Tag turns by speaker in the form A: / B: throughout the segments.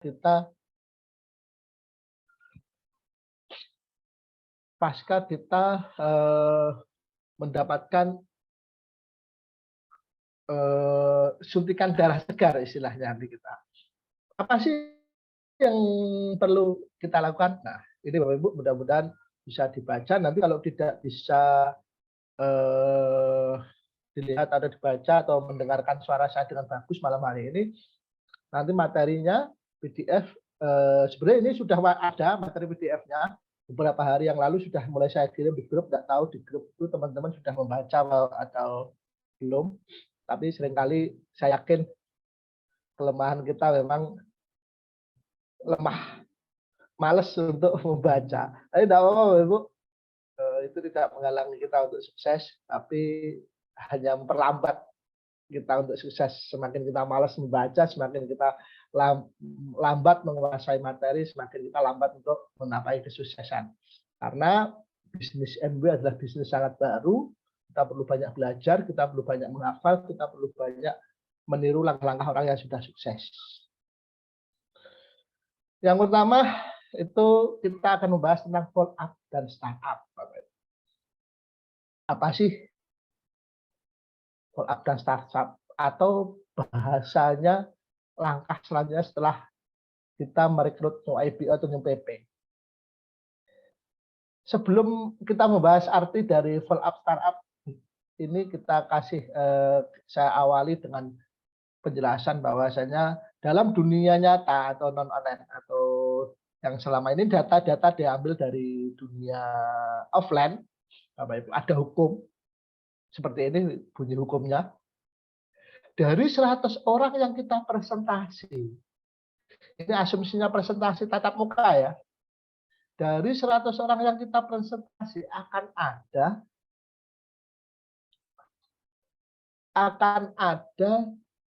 A: kita mendapatkan suntikan darah segar istilahnya nanti kita. Apa sih yang perlu kita lakukan? Nah, ini Bapak Ibu mudah-mudahan bisa dibaca. Nanti kalau tidak bisa dilihat atau dibaca atau mendengarkan suara saya dengan bagus malam hari ini, nanti materinya PDF, sebenarnya ini sudah ada materi PDF-nya. Beberapa hari yang lalu sudah mulai saya kirim di grup, nggak tahu di grup itu teman-teman sudah membaca atau belum. Tapi seringkali saya yakin kelemahan kita memang lemah, males untuk membaca. Tapi tidak apa-apa Ibu, itu tidak menghalangi kita untuk sukses, tapi hanya memperlambat kita untuk sukses. Semakin kita malas membaca, semakin kita lambat menguasai materi, semakin kita lambat untuk mencapai kesuksesan. Karena bisnis MBA adalah bisnis sangat baru, kita perlu banyak belajar, kita perlu banyak menghafal, kita perlu banyak meniru langkah-langkah orang yang sudah sukses. Yang pertama itu kita akan membahas tentang follow up dan startup. Apa sih follow up dan startup? Atau bahasanya langkah selanjutnya setelah kita merekrut new IPO atau new PP. Sebelum kita membahas arti dari follow up startup, ini kita saya awali dengan penjelasan bahwasanya dalam dunia nyata atau non online atau yang selama ini data-data diambil dari dunia offline, Bapak Ibu, ada hukum seperti ini bunyi hukumnya. Dari 100 orang yang kita presentasi, ini asumsinya presentasi tatap muka ya. Dari 100 orang yang kita presentasi akan ada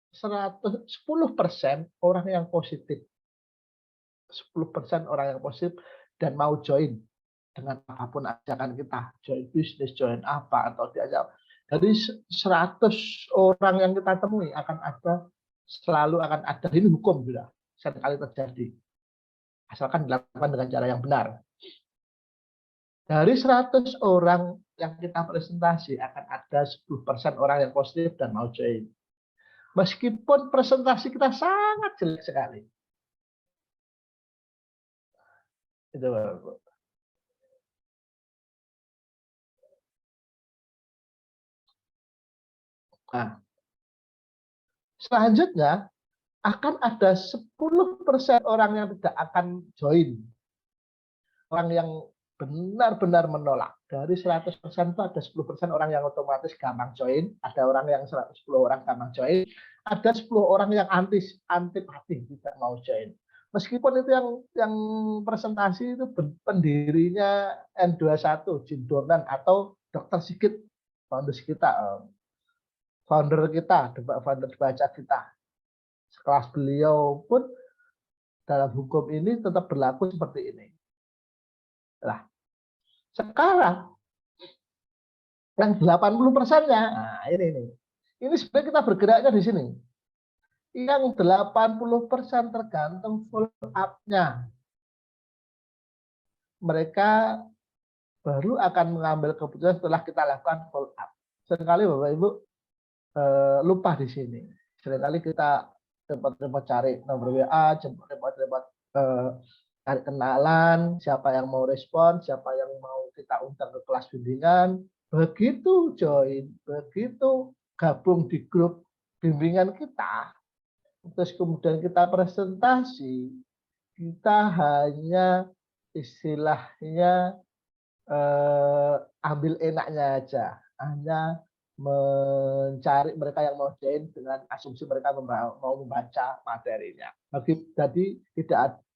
A: 10% orang yang positif. 10% orang yang positif dan mau join dengan apapun ajakan kita. Join bisnis, join apa, atau diajak. Dari 100 orang yang kita temui selalu akan ada, ini hukum sudah seringkali terjadi. Asalkan dilakukan dengan cara yang benar. Dari 100 orang yang kita presentasi akan ada 10% orang yang positif dan mau join. Meskipun presentasi kita sangat jelek sekali. Itu Bapak. Nah, selanjutnya akan ada 10% orang yang tidak akan join. Orang yang benar-benar menolak. Dari 100% itu ada 10% orang yang otomatis gampang join, ada orang yang 10 orang gampang join, ada 10 orang yang antipati tidak mau join. Meskipun itu yang presentasi itu pendirinya N21, Jim Dornan atau Dr. Sigit, founder kita, founder baca kita. Sekelas beliau pun dalam hukum ini tetap berlaku seperti ini. Nah, sekarang yang 80%-nya, nah ini sebenarnya kita bergeraknya di sini. Yang 80% tergantung follow up-nya. Mereka baru akan mengambil keputusan setelah kita lakukan follow up. Seringkali Bapak Ibu lupa di sini. Seringkali kita repot-repot cari nomor WA, repot-repot cari kenalan, siapa yang mau respon, siapa yang mau kita undang ke kelas bimbingan. Begitu join, begitu gabung di grup bimbingan kita, terus kemudian kita presentasi, kita hanya istilahnya ambil enaknya aja, hanya mencari mereka yang mau join dengan asumsi mereka mau membaca materinya. Jadi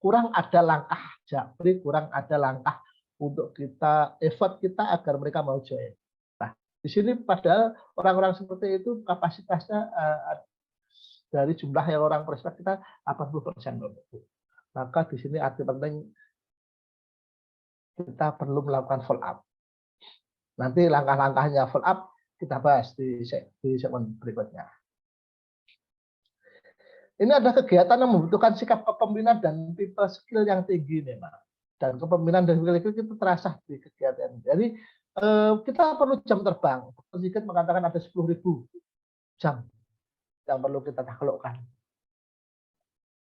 A: kurang ada langkah japri, kurang ada langkah untuk kita effort kita agar mereka mau join. Nah, di sini padahal orang-orang seperti itu kapasitasnya dari jumlah yang orang presentasi kita 80%. Maka di sini arti penting kita perlu melakukan follow up. Nanti langkah-langkahnya follow up kita bahas di segmen berikutnya. Ini ada kegiatan yang membutuhkan sikap kepemimpinan dan people skill yang tinggi memang. Dan kepemimpinan dan people skill itu terasa di kegiatan. Jadi kita perlu jam terbang. Sedikit mengatakan ada 10.000 jam yang perlu kita taklukkan.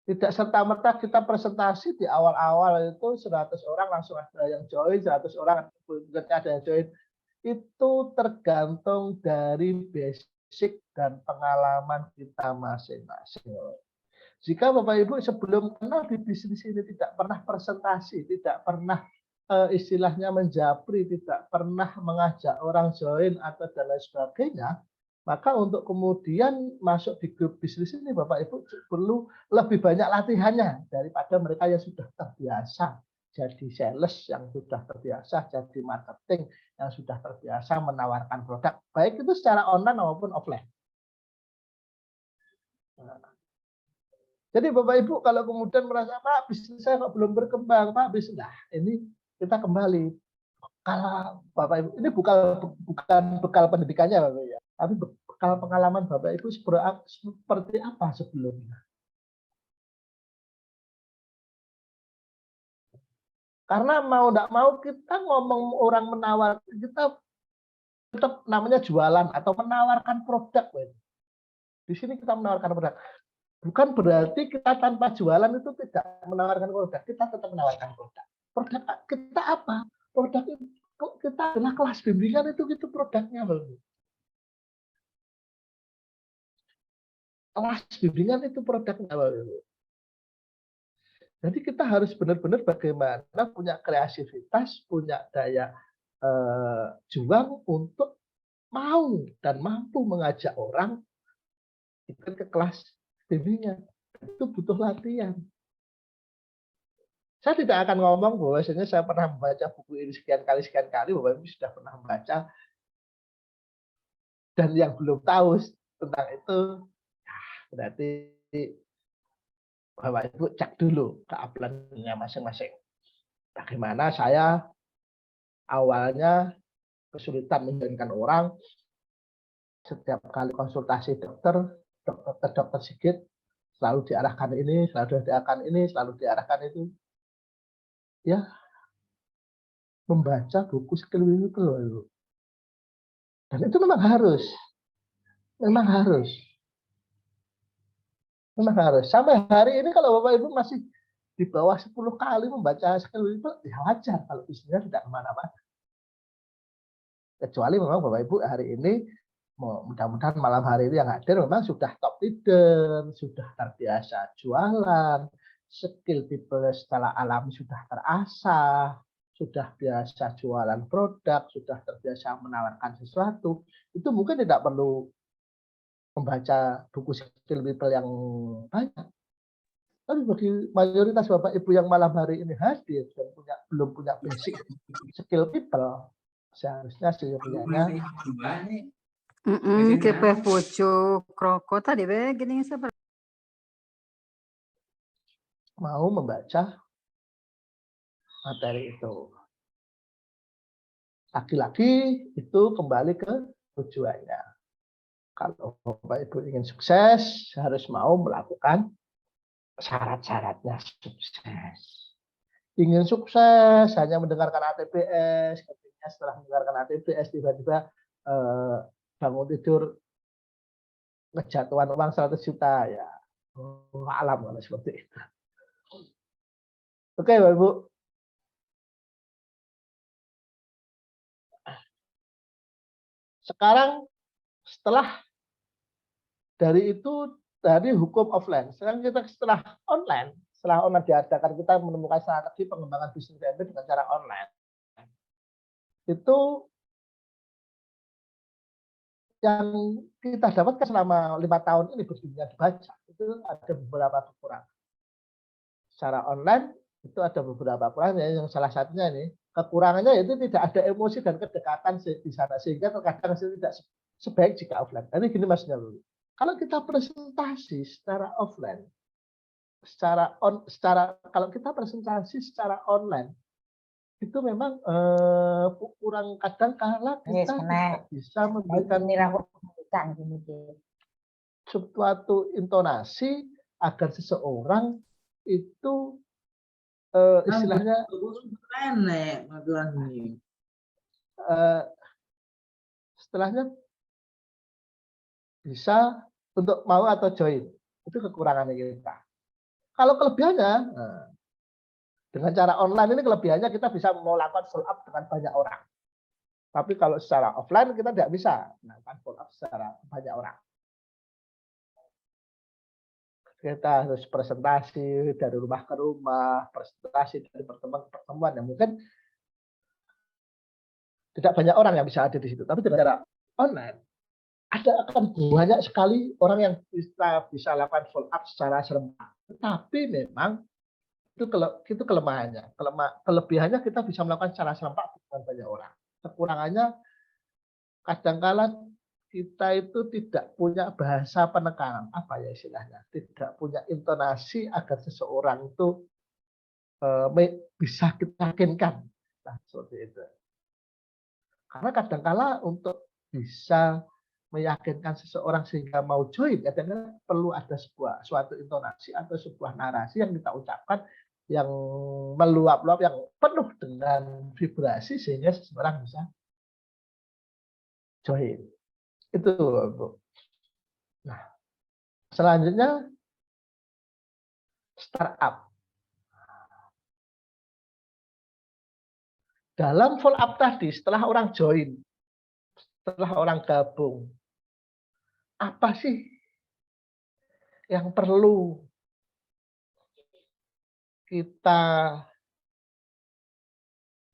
A: Tidak serta-merta kita presentasi di awal-awal itu 100 orang langsung ada yang join, 100 orang ada yang join. Itu tergantung dari basic dan pengalaman kita masing-masing. Jika Bapak Ibu sebelum kenal di bisnis ini tidak pernah presentasi, tidak pernah istilahnya menjapri, tidak pernah mengajak orang join atau dan lain sebagainya, maka untuk kemudian masuk di grup bisnis ini Bapak Ibu perlu lebih banyak latihannya daripada mereka yang sudah terbiasa jadi sales, yang sudah terbiasa jadi marketing, yang sudah terbiasa menawarkan produk, baik itu secara online maupun offline. Jadi Bapak Ibu kalau kemudian merasa Pak bisnis saya kok belum berkembang, Pak bisnis, nah ini kita kembali. Kalau Bapak Ibu ini bukan bekal pendidikannya Bapak ya, tapi bekal pengalaman Bapak Ibu seperti apa sebelumnya. Karena mau tidak mau kita ngomong orang menawar, kita tetap namanya jualan atau menawarkan produk. Di sini kita menawarkan produk. Bukan berarti kita tanpa jualan itu tidak menawarkan produk. Kita tetap menawarkan produk. Produk kita apa? Produk kita adalah kelas bimbingan itu produknya. Kelas bimbingan itu produknya. Jadi kita harus benar-benar bagaimana punya kreativitas, punya daya juang untuk mau dan mampu mengajak orang ikut ke kelas bimbingan. Itu butuh latihan. Saya tidak akan ngomong bahwasanya saya pernah membaca buku ini sekian kali, Bapak Ibu sudah pernah membaca. Dan yang belum tahu tentang itu, berarti Bapak Ibu cek dulu ke upline-nya masing-masing. Bagaimana saya awalnya kesulitan menjoinkan orang, setiap kali konsultasi dokter Sigit, selalu diarahkan ini, selalu diarahkan itu. Ya, membaca buku skill itu loh. Dan itu memang harus. Sampai hari ini kalau Bapak Ibu masih di bawah 10 kali membaca skill itu, ya wajar kalau bisnisnya tidak kemana-mana. Kecuali memang Bapak Ibu hari ini, mudah-mudahan malam hari ini yang hadir memang sudah top leader, sudah terbiasa jualan, skill people secara alami sudah terasah, sudah biasa jualan produk, sudah terbiasa menawarkan sesuatu, itu mungkin tidak perlu membaca buku skill people yang banyak. Tapi bagi mayoritas Bapak Ibu yang malam hari ini hadir dan belum punya basic skill people, seharusnya sejatinya
B: Che pucuk rokok tadi begini seperti
A: mau membaca materi itu. Lagi-lagi itu kembali ke tujuannya. Kalau Bapak Ibu ingin sukses, harus mau melakukan syarat-syaratnya sukses. Ingin sukses hanya mendengarkan ATPS, ketika setelah mendengarkan ATPS tiba-tiba bangun tidur kejatuhan uang 100 juta ya. Alam kalau seperti itu. Oke, Bapak Ibu. Sekarang setelah dari itu dari hukum offline, sekarang kita setelah online diadakan, kita menemukan strategi pengembangan bisnis PMP dengan cara online. Itu yang kita dapatkan selama 5 tahun ini berdunia dibaca, itu ada beberapa kekurangan. Secara online itu ada beberapa kekurangan, yang salah satunya ini kekurangannya itu tidak ada emosi dan kedekatan di sana, sehingga terkadang tidak sebaik jika offline. Ini gini Mas Nyalul, kalau kita presentasi secara offline, kalau kita presentasi secara online, itu memang kurang, kadang kala kita tidak bisa memberikan suatu intonasi agar seseorang itu istilahnya setelahnya bisa untuk mau atau join. Itu kekurangannya kita. Kalau kelebihannya, dengan cara online ini kelebihannya kita bisa melakukan follow up dengan banyak orang. Tapi kalau secara offline kita tidak bisa melakukan follow up secara banyak orang. Kita harus presentasi dari rumah ke rumah, presentasi dari pertemuan ke pertemuan yang mungkin tidak banyak orang yang bisa hadir di situ. Tapi dengan cara online, ada akan banyak sekali orang yang bisa lakukan follow up secara serentak. Tetapi memang itu kelemahannya. Kelebihannya kita bisa melakukan secara serempak dengan banyak orang. Kekurangannya kadangkala kita itu tidak punya bahasa penekanan, apa ya istilahnya, tidak punya intonasi agar seseorang itu bisa kita yakinkan. Nah, seperti itu. Karena kadangkala untuk bisa meyakinkan seseorang sehingga mau join, kadang-kadang perlu ada suatu intonasi atau sebuah narasi yang kita ucapkan yang meluap-luap, yang penuh dengan vibrasi sehingga seseorang bisa join. Itu, Bu. Nah, selanjutnya startup. Dalam follow up tadi, setelah orang join, setelah orang gabung, apa sih yang perlu kita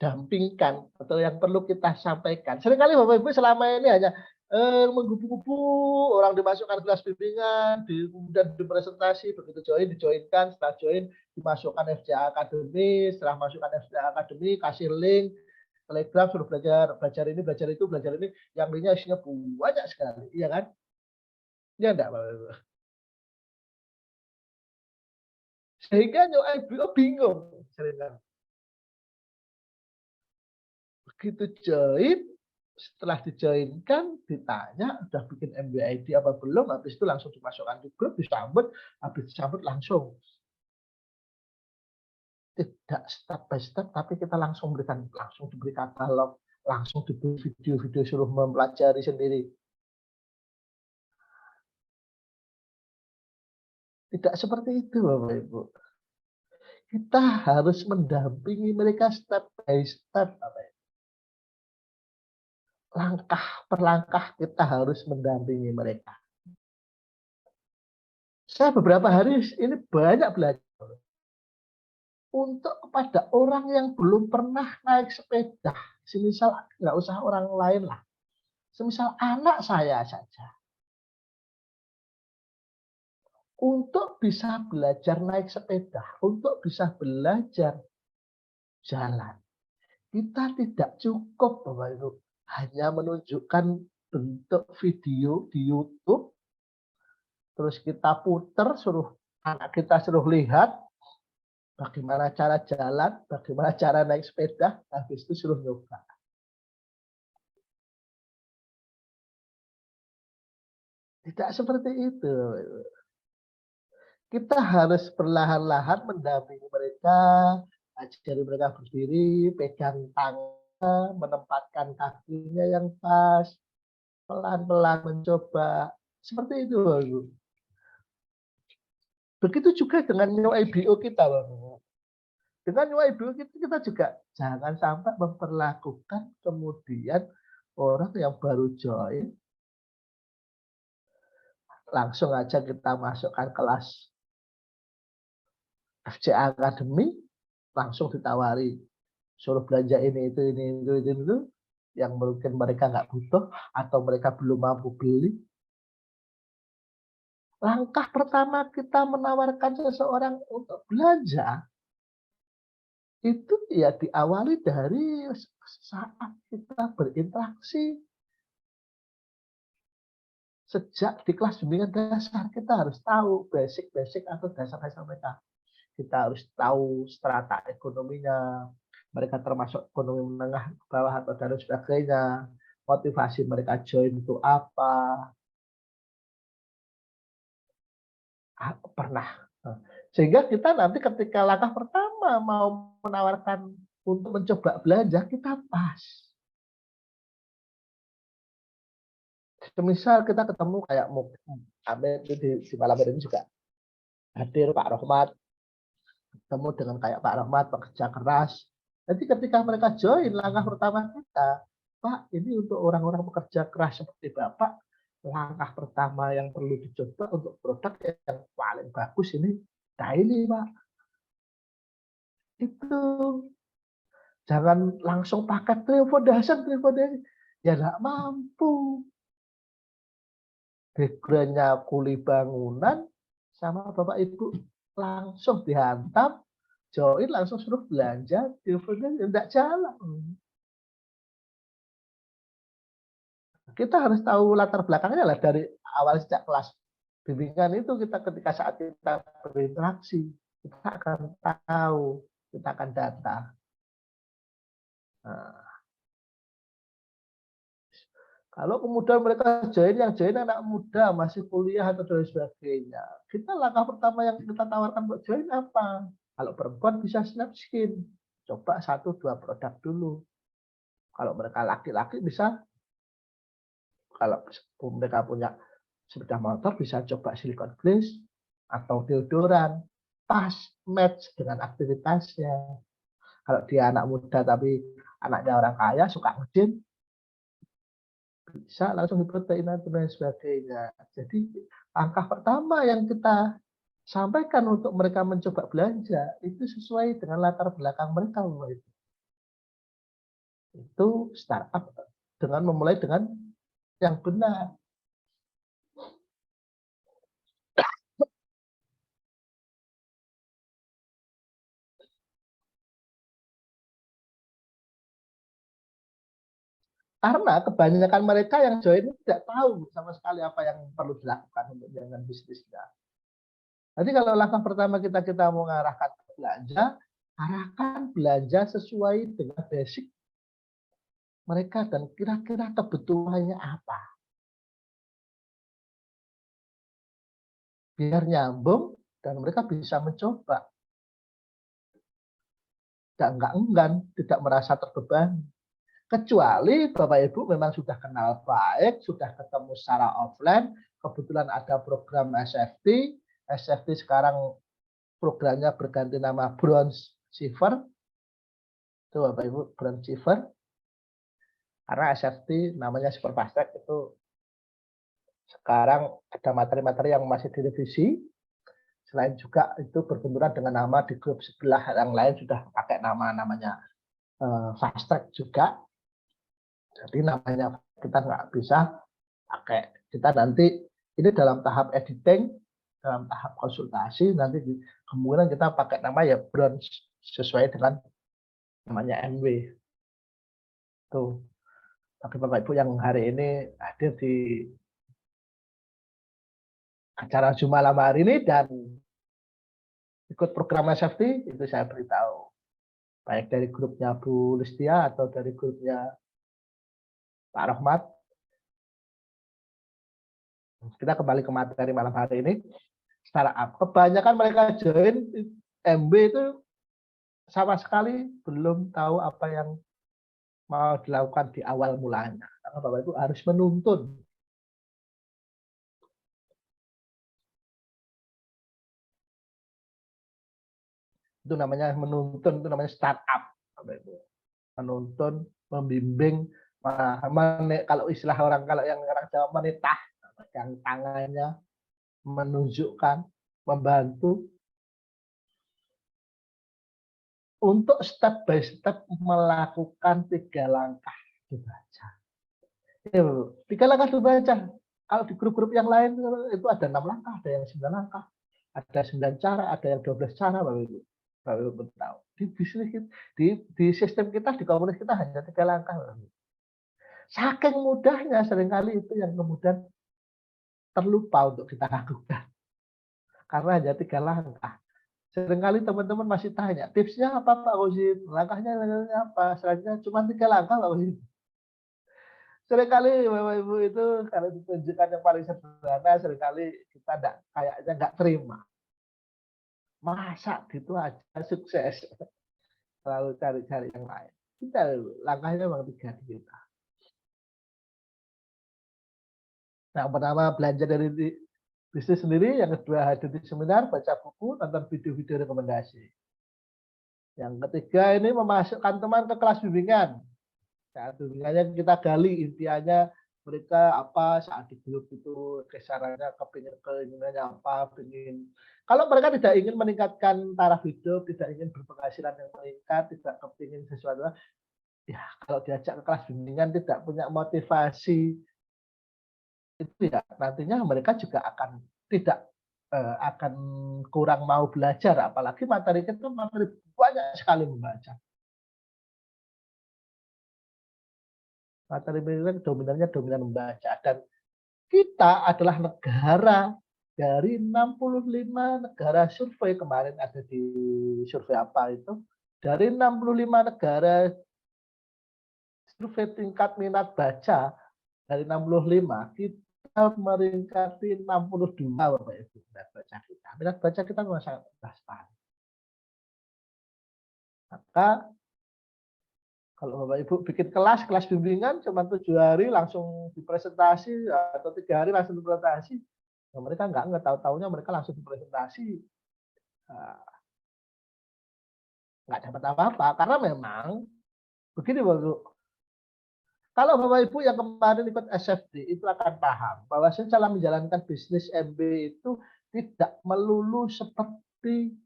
A: dampingkan atau yang perlu kita sampaikan? Seringkali Bapak Ibu selama ini hanya menggubu-gubu, orang dimasukkan kelas bimbingan, kemudian dipresentasi, begitu join, dijoinkan, setelah join dimasukkan FCA Academy, setelah masukkan FCA Academy, kasih link, Telegram, suruh belajar ini, belajar itu, belajar ini, yang linknya isinya banyak sekali, iya kan? Iya enggak, Bapak Ibu? Sehingga IBO bingung. Begitu join, setelah dijoinkan, ditanya, udah bikin MBID apa belum, habis itu langsung dimasukkan di grup, disambut, habis disambut langsung. Tidak step by step, tapi kita langsung diberi katalog, langsung diberi video-video suruh mempelajari sendiri. Tidak seperti itu, Bapak Ibu. Kita harus mendampingi mereka step by step. Langkah per langkah kita harus mendampingi mereka. Saya beberapa hari ini banyak belajar. Untuk kepada orang yang belum pernah naik sepeda, semisal nggak usah orang lain lah, semisal anak saya saja, untuk bisa belajar naik sepeda, untuk bisa belajar jalan, kita tidak cukup Bapak Ibu hanya menunjukkan bentuk video di YouTube, terus kita puter, anak kita suruh lihat bagaimana cara jalan, bagaimana cara naik sepeda, habis itu suruh nyoba. Tidak seperti itu. Kita harus perlahan-lahan mendampingi mereka, ajari mereka berdiri, pegang tangan, menempatkan kakinya yang pas, pelan-pelan mencoba. Seperti itu, Bapak. Begitu juga dengan new IBO kita, Bapak. Dengan new IBO kita juga jangan sampai memperlakukan kemudian orang yang baru join, langsung aja kita masukkan kelas FCA Academy, langsung ditawari suruh belanja ini itu yang mungkin mereka nggak butuh atau mereka belum mampu beli. Langkah pertama kita menawarkan seseorang untuk belanja itu ya diawali dari saat kita berinteraksi. Sejak di kelas bimbingan dasar kita harus tahu basic atau dasar-dasar mereka. Kita harus tahu strata ekonominya, mereka termasuk ekonomi menengah ke bawah atau dan sebagainya, motivasi mereka join itu apa. Pernah. Sehingga kita nanti ketika langkah pertama mau menawarkan untuk mencoba belanja, kita pas. Semisal kita ketemu kayak Amin di malam ini juga hadir Pak Rohmat, ketemu dengan kayak Pak Rohmat, pekerja keras. Jadi ketika mereka join, langkah pertama kita, Pak, ini untuk orang-orang pekerja keras seperti Bapak, langkah pertama yang perlu dicoba untuk produk yang paling bagus ini, nah ini Pak. Itu jangan langsung pakai telepon dasar. Ya nggak mampu. Background-nya kuli bangunan, sama Bapak Ibu langsung dihantam, join langsung suruh belanja, teleponnya tidak jalan. Kita harus tahu latar belakangnya lah dari awal sejak kelas bimbingan itu kita ketika saat kita berinteraksi, kita akan tahu, kita akan data. Nah, kalau kemudian mereka yang join anak muda, masih kuliah atau dan sebagainya, kita langkah pertama yang kita tawarkan buat join apa? Kalau perempuan bisa Snapskin, coba 1-2 produk dulu. Kalau mereka laki-laki bisa, kalau mereka punya sepeda motor bisa coba silikon glass atau deodoran, pas match dengan aktivitasnya. Kalau dia anak muda tapi anaknya orang kaya suka ngedin, bisa langsung diprotein dan lain sebagainya. Jadi langkah pertama yang kita sampaikan untuk mereka mencoba belanja itu sesuai dengan latar belakang mereka. Itu startup dengan memulai dengan yang benar. Karena kebanyakan mereka yang join tidak tahu sama sekali apa yang perlu dilakukan untuk jalan bisnisnya. Jadi kalau langkah pertama kita mengarahkan belanja, arahkan belanja sesuai dengan basic mereka dan kira-kira kebutuhannya apa. Biar nyambung dan mereka bisa mencoba. Dan enggak enggan, tidak merasa terbebani. Kecuali Bapak Ibu memang sudah kenal baik, sudah ketemu secara offline, kebetulan ada program SFT, SFT sekarang programnya berganti nama Bronze Shiver, itu Bapak Ibu Bronze Shiver, karena SFT namanya Super Fast Track itu sekarang ada materi-materi yang masih direvisi, selain juga itu berbenturan dengan nama di grup sebelah yang lain sudah pakai namanya Fast Track juga. Jadi namanya kita nggak bisa pakai. Kita nanti ini dalam tahap editing, dalam tahap konsultasi, nanti kemungkinan kita pakai nama ya bronze sesuai dengan namanya MW. Tuh. Bagi Bapak Ibu yang hari ini hadir di acara Zoom malam hari ini dan ikut program SFT, itu saya beritahu. Baik dari grupnya Bu Listia atau dari grupnya Pak Rohmat. Kita kembali ke materi malam hari ini. Startup. Kebanyakan mereka join MB itu sama sekali belum tahu apa yang mau dilakukan di awal mulanya. Karena Bapak Ibu harus menuntun. Itu namanya menuntun, itu namanya startup. Bapak Ibu. Menuntun, membimbing, kalau istilah orang yang orang Jawa menitah, yang tangannya menunjukkan, membantu untuk step by step melakukan 3 langkah dibaca. 3 langkah dibaca. Kalau di grup-grup yang lain itu ada 6 langkah, ada yang 9 langkah, ada 9 cara, ada yang 12 cara, Bapak Ibu. Bapak Ibu tahu. Di bisnis di sistem kita, di komunitas kita hanya 3 langkah, Bapak Ibu. Saking mudahnya seringkali itu yang kemudian terlupa untuk kita lakukan. Karena hanya 3 langkah. Seringkali teman-teman masih tanya, tipsnya apa Pak Uzin? Langkahnya apa? Selanjutnya cuma 3 langkah Pak Uzin. Seringkali Bapak Ibu itu kalau ditunjukkan yang paling sederhana, seringkali kita kayaknya nggak terima. Masa gitu aja sukses? Selalu cari-cari yang lain. Kita langkahnya memang 3 di kita. Yang pertama belajar dari bisnis sendiri, yang kedua hadir di seminar, baca buku, nonton video-video rekomendasi. Yang ketiga ini memasukkan teman ke kelas bimbingan. Saat bimbingannya kita gali intinya mereka apa saat di grup itu kesarannya keinginannya apa, kalau mereka tidak ingin meningkatkan taraf hidup, tidak ingin berpenghasilan yang meningkat, tidak kepingin sesuatu, ya kalau diajak ke kelas bimbingan tidak punya motivasi, itu ya nantinya mereka juga akan tidak akan kurang mau belajar, apalagi materi kita materi banyak sekali membaca. Materi bimbingan dominannya dominan membaca, dan kita adalah negara dari 65 negara survei kemarin ada di survei apa itu, dari 65 negara survei tingkat minat baca dari 65 kita meringkati 62 Bapak Ibu minat baca kita. Minat baca kita memang sangat rendah. Maka kalau Bapak Ibu bikin kelas bimbingan cuma 7 hari langsung dipresentasi atau 3 hari langsung dipresentasi, ya mereka nggak tahu-tahunya mereka langsung dipresentasi, nggak dapat apa-apa. Karena memang begini Bapak Ibu, kalau Bapak Ibu yang kemarin ikut SFD itu akan paham bahwa cara menjalankan bisnis MB itu tidak melulu seperti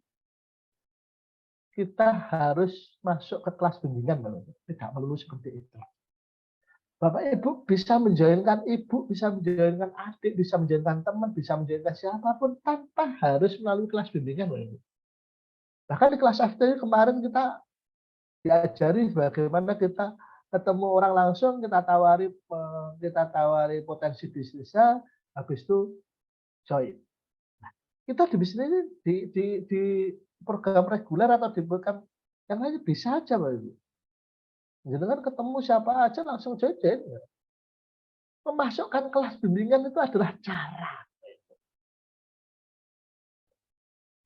A: kita harus masuk ke kelas bimbingan, tidak melulu seperti itu. Bapak Ibu bisa menjoinkan ibu, bisa menjoinkan adik, bisa menjoinkan teman, bisa menjoinkan siapapun tanpa harus melalui kelas bimbingan. Bahkan di kelas FT kemarin kita diajari bagaimana kita ketemu orang langsung, kita tawari potensi bisnisnya, habis itu join. Nah, kita di bisnis ini di program reguler atau di program yang lain bisa aja, Bapak Ibu. Jangan ketemu siapa aja langsung join. Memasukkan kelas bimbingan itu adalah cara.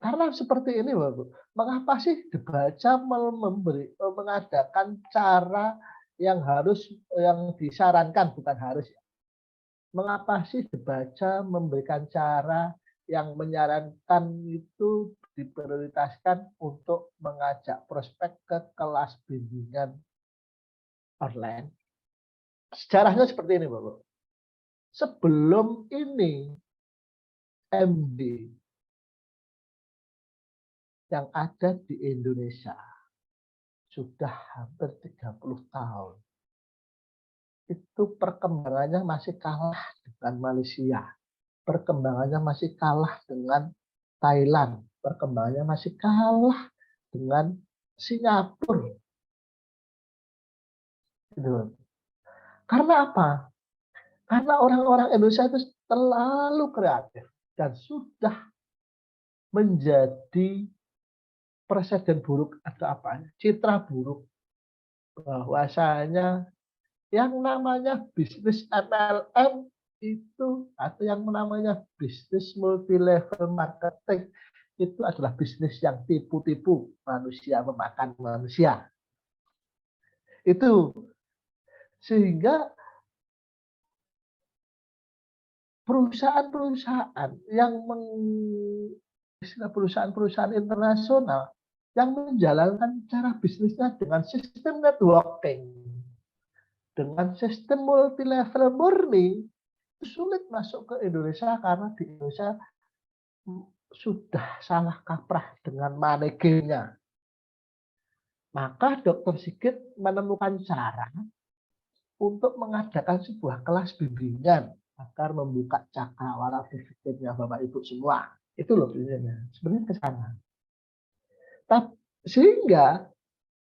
A: Karena seperti ini, Bapak. Mengapa sih dibaca mengadakan cara yang disarankan, bukan harus ya. Mengapa sih dibaca memberikan cara yang menyarankan itu diprioritaskan untuk mengajak prospek ke kelas bimbingan online? Sejarahnya seperti ini, Bapak. Sebelum ini MD yang ada di Indonesia sudah hampir 30 tahun. Itu perkembangannya masih kalah dengan Malaysia. Perkembangannya masih kalah dengan Thailand. Perkembangannya masih kalah dengan Singapura. Karena apa? Karena orang-orang Indonesia itu terlalu kreatif dan sudah menjadi presiden buruk atau apa? Citra buruk bahwasanya yang namanya bisnis MLM itu atau yang namanya bisnis multi level marketing itu adalah bisnis yang tipu-tipu manusia memakan manusia. Itu sehingga perusahaan-perusahaan yang perusahaan-perusahaan internasional yang menjalankan cara bisnisnya dengan sistem networking, dengan sistem multi level murni, itu sulit masuk ke Indonesia karena di Indonesia sudah salah kaprah dengan manajemennya. Maka Dr. Sigit menemukan cara untuk mengadakan sebuah kelas bimbingan agar membuka cakrawala berpikirnya Bapak Ibu semua. Itu loh sebenarnya ke sana. Sehingga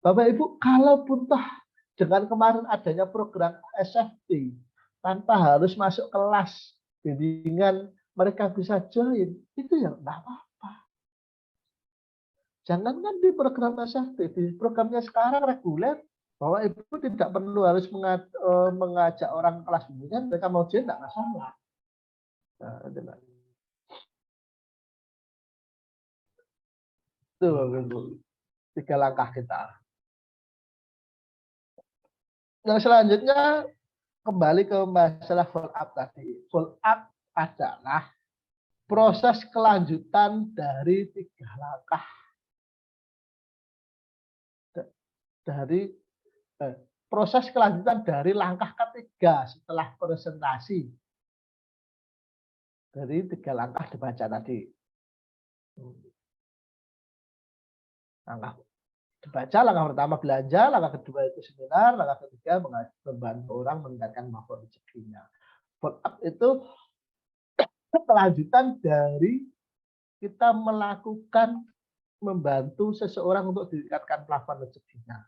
A: Bapak Ibu kalaupun toh dengan kemarin adanya program SFT tanpa harus masuk kelas bimbingan mereka bisa join, itu ya enggak apa-apa. Jangankan di program SFT, di programnya sekarang reguler Bahwa ibu tidak perlu harus mengajak orang kelas bimbingan, mereka mau join tidak masalah. Nah, itu 3 langkah kita. Yang selanjutnya kembali ke masalah follow up tadi. Follow up adalah proses kelanjutan dari 3 langkah proses kelanjutan dari langkah ketiga setelah presentasi dari 3 langkah dibaca tadi. Langkah dibaca, langkah pertama belanja, langkah kedua itu seminar, langkah ketiga membantu orang meningkatkan kemampuan rezekinya. Follow up itu kelanjutan dari kita melakukan membantu seseorang untuk meningkatkan plafon rezekinya.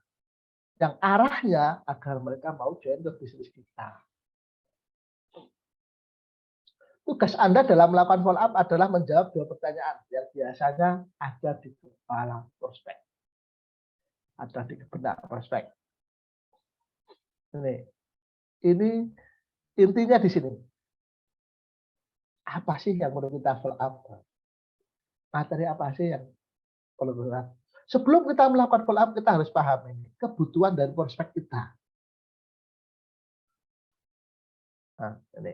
A: Yang arahnya agar mereka mau join ke bisnis kita. Tugas Anda dalam melakukan follow up adalah menjawab 2 pertanyaan yang biasanya ada di kepala prospek. Ada di benak prospek. Ini intinya di sini. Apa sih yang perlu kita follow up? Materi apa sih yang perlu kita? Sebelum kita melakukan follow up, kita harus paham ini kebutuhan dari prospek kita. Nah, ini.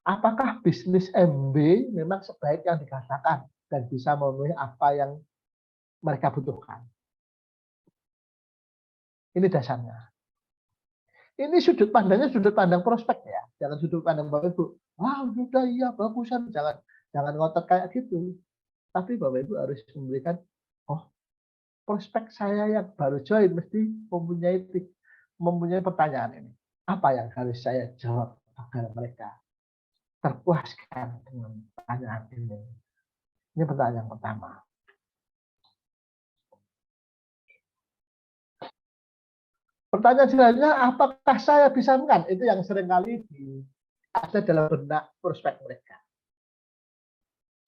A: Apakah bisnis MB memang sebaik yang dikatakan dan bisa memenuhi apa yang mereka butuhkan? Ini dasarnya. Ini sudut pandangnya sudut pandang prospek ya, jangan sudut pandang Bapak Ibu. Wah, sudah iya bagusan, jangan ngotot kayak gitu. Tapi Bapak Ibu harus memberikan, oh, prospek saya yang baru join mesti mempunyai pertanyaan ini. Apa yang harus saya jawab agar mereka terpuaskan dengan pertanyaan ini? Ini pertanyaan yang pertama. Pertanyaan selanjutnya, apakah saya bisa menang? Itu yang seringkali ada dalam benak prospek mereka.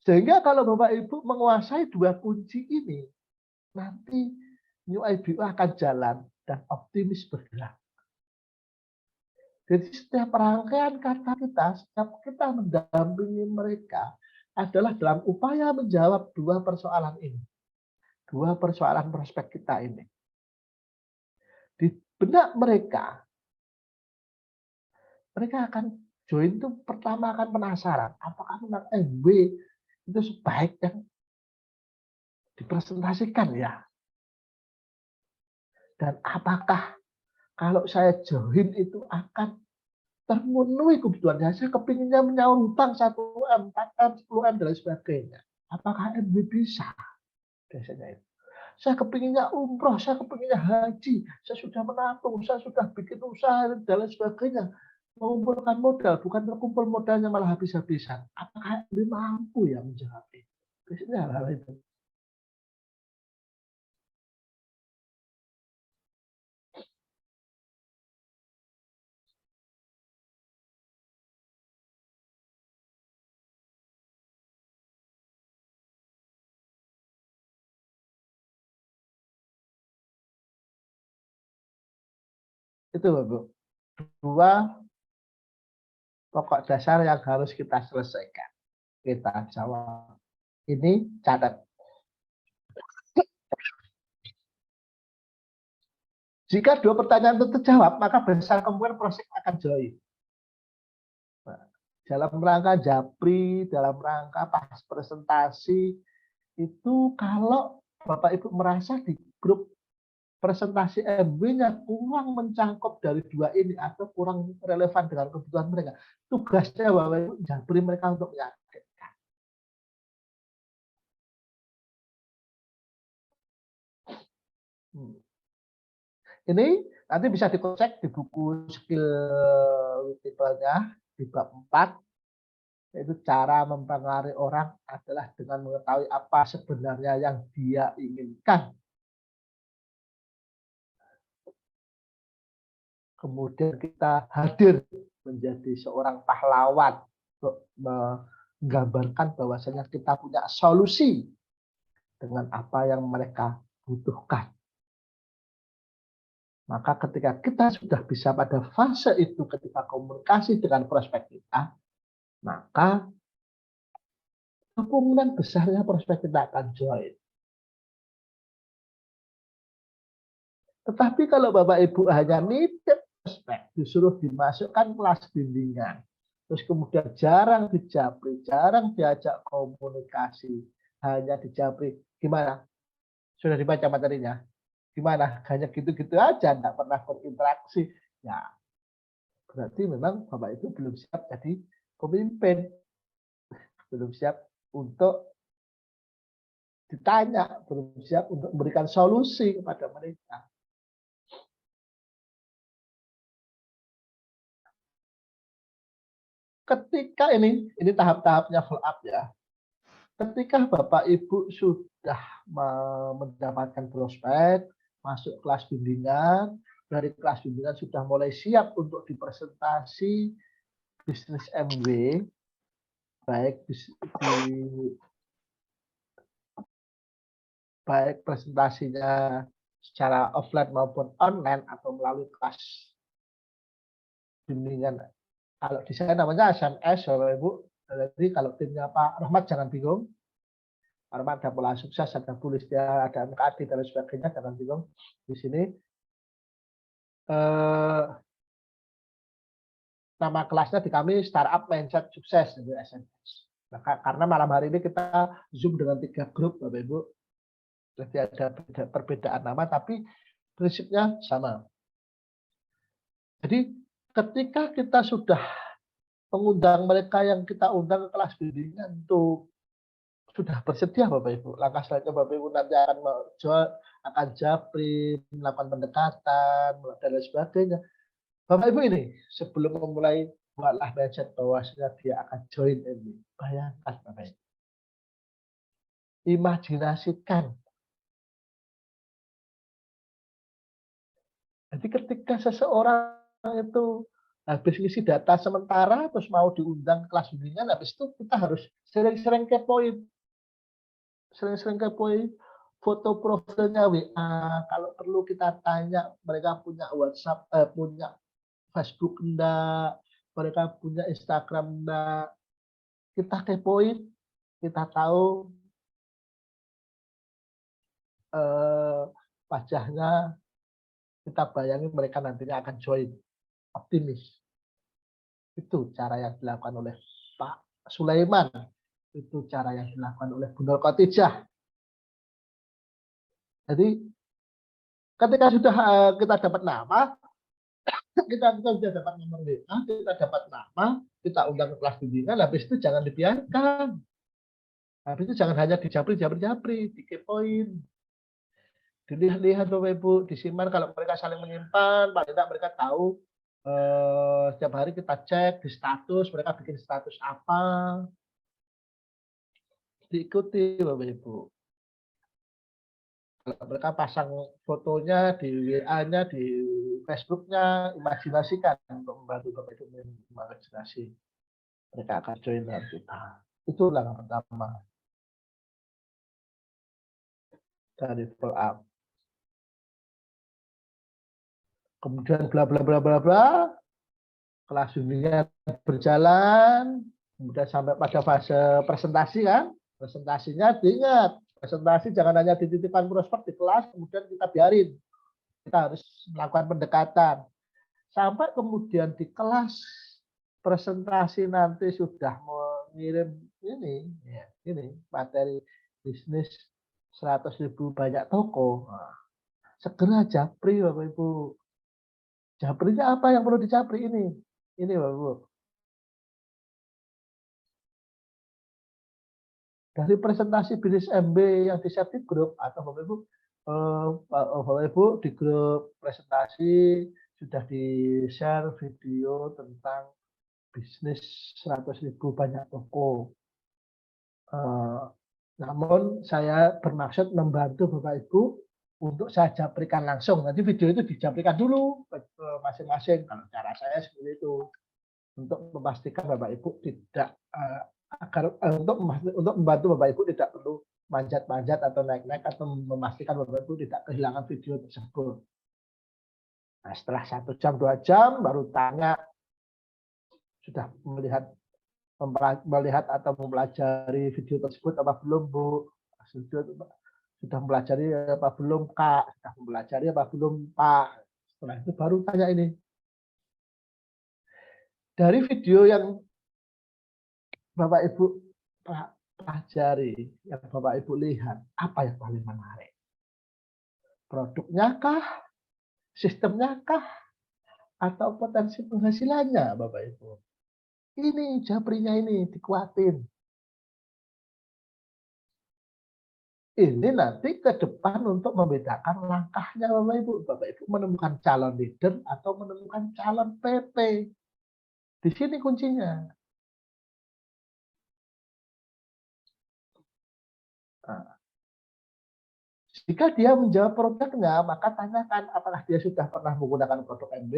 A: Sehingga kalau Bapak Ibu menguasai 2 kunci ini, nanti New IBU akan jalan dan optimis bergerak. Jadi setiap rangkaian kata kita, setiap kita mendampingi mereka adalah dalam upaya menjawab 2 persoalan ini. 2 persoalan prospek kita ini. Di benak mereka akan join itu pertama akan penasaran. Apakah memang MB itu sebaik yang dipresentasikan ya? Dan apakah kalau saya join itu akan termenuhi kebutuhan saya kepinginnya menyaur hutang 1M, 4M, 10M dan lain sebagainya. Apakah MB bisa? Biasanya itu. Saya kepinginnya umroh, saya kepinginnya haji, saya sudah menabung, saya sudah bikin usaha dan lain sebagainya. Mengumpulkan modal, bukan terkumpul modalnya malah habis-habisan. Apakah MB mampu ya menjawab itu? Biasanya hal-hal itu. Itu Bapak. 2 pokok dasar yang harus kita selesaikan. Kita jawab. Ini catat. Jika 2 pertanyaan itu terjawab, maka besar kemungkinan prospek akan join. Dalam rangka japri, dalam rangka pas presentasi, itu kalau Bapak Ibu merasa di grup presentasi MB-nya kurang mencangkup dari 2 ini atau kurang relevan dengan kebutuhan mereka, tugasnya Bapak Ibu japri mereka untuk meyakinkan. Ini nanti bisa dicek di buku skill people-nya di bab 4, yaitu cara mempengaruhi orang adalah dengan mengetahui apa sebenarnya yang dia inginkan. Kemudian kita hadir menjadi seorang pahlawan untuk menggambarkan bahwasanya kita punya solusi dengan apa yang mereka butuhkan. Maka ketika kita sudah bisa pada fase itu ketika komunikasi dengan prospek kita, maka kemungkinan besarnya prospek kita akan join. Tetapi kalau Bapak Ibu hanya nitip prospek, disuruh dimasukkan kelas bimbingan, terus kemudian jarang dijapri, jarang diajak komunikasi, hanya dijapri, gimana? Sudah dibaca materinya? Gimana? Hanya gitu-gitu aja, enggak pernah berinteraksi. Ya, berarti memang Bapak Ibu belum siap jadi pemimpin. Belum siap untuk ditanya, belum siap untuk memberikan solusi kepada mereka. Ketika ini tahap-tahapnya follow up ya. Ketika Bapak Ibu sudah mendapatkan prospek, masuk kelas bimbingan, dari kelas bimbingan sudah mulai siap untuk dipresentasi bisnis MW, baik baik presentasinya secara offline maupun online atau melalui kelas bimbingan. Kalau di saya namanya SMS, Bapak Ibu. Jadi kalau timnya Pak Rahmat jangan bingung. Pak Rahmat ada pola sukses, ada tulis dia, ada MKD dan sebagainya, jangan bingung. Di sini nama kelasnya di kami Startup Mindset Sukses itu SMS. Nah, karena malam hari ini kita Zoom dengan 3 grup, Bapak Ibu. Jadi ada perbedaan nama, tapi prinsipnya sama. Jadi ketika kita sudah mengundang mereka yang kita undang ke kelas bimbingan itu sudah bersedia Bapak Ibu. Langkah selanjutnya Bapak Ibu nanti akan japri, melakukan pendekatan, dan lain sebagainya. Bapak Ibu ini sebelum memulai buatlah mindset bahwasanya dia akan join ini. Bayangkan Bapak Ibu. Imajinasikan. Jadi ketika seseorang itu habis isi data sementara terus mau diundang kelas bimbingan, habis itu kita harus sering-sering kepoin foto profilnya WA. Kalau perlu kita tanya mereka punya WhatsApp, punya Facebook enggak, mereka punya Instagram enggak. Kita kepoin, kita tahu wajahnya, kita bayangin mereka nantinya akan join. Optimis. Itu cara yang dilakukan oleh Pak Sulaiman. Itu cara yang dilakukan oleh Bu Nur Khotijah. Jadi ketika sudah kita dapat nama, kita sudah dapat nomor WA, kita dapat nama, kita undang ke kelas bimbingan, habis itu jangan dibiarkan. Habis itu jangan hanya dijapri, dikepoin. Dilihat-lihat Bapak Ibu, disimpan kalau mereka saling menyimpan, paling tidak mereka tahu setiap hari kita cek di status, mereka bikin status apa. Diikuti Bapak Ibu. Kalau mereka pasang fotonya di WA-nya, di Facebook-nya, imajinasikan untuk membantu Bapak Ibu imajinasi. Mereka akan join dengan kita. Itu langkah pertama dari follow up. Kemudian bla bla bla bla bla, kelas bimbingan berjalan, kemudian sampai pada fase presentasi kan. Presentasinya diingat, presentasi jangan hanya dititipkan prospek di kelas, kemudian kita biarin. Kita harus melakukan pendekatan. Sampai kemudian di kelas presentasi nanti sudah mengirim ini materi bisnis 100.000 banyak toko. Nah, segera japri Bapak Ibu. Japrinya apa yang perlu dijapri ini? Ini Bapak Ibu. Dari presentasi bisnis MB yang di-share di grup atau Bapak Ibu Bapak Ibu di grup presentasi sudah di-share video tentang bisnis 100.000 banyak toko. Namun saya bermaksud membantu Bapak Ibu untuk saya japrikan langsung. Nanti video itu dijaprikan dulu ke masing-masing. Kalau cara saya seperti itu. Untuk memastikan Bapak Ibu tidak untuk membantu Bapak Ibu tidak perlu manjat-manjat atau naik-naik atau memastikan Bapak Ibu tidak kehilangan video tersebut. Nah, setelah 1 jam 2 jam baru tanya sudah melihat atau mempelajari video tersebut apa belum Bu? Sudah mempelajari apa belum Kak? Sudah mempelajari apa belum Pak? Setelah itu baru tanya ini. Dari video yang Bapak Ibu pelajari, yang Bapak Ibu lihat, apa yang paling menarik? Produknya kah? Sistemnya kah? Atau potensi penghasilannya Bapak Ibu? Ini Japrinya ini dikuatin. Ini nanti ke depan untuk membedakan langkahnya Bapak Ibu. Bapak Ibu menemukan calon leader atau menemukan calon PP. Di sini kuncinya. Nah, jika dia menjawab produknya, maka tanyakan apakah dia sudah pernah menggunakan produk MB.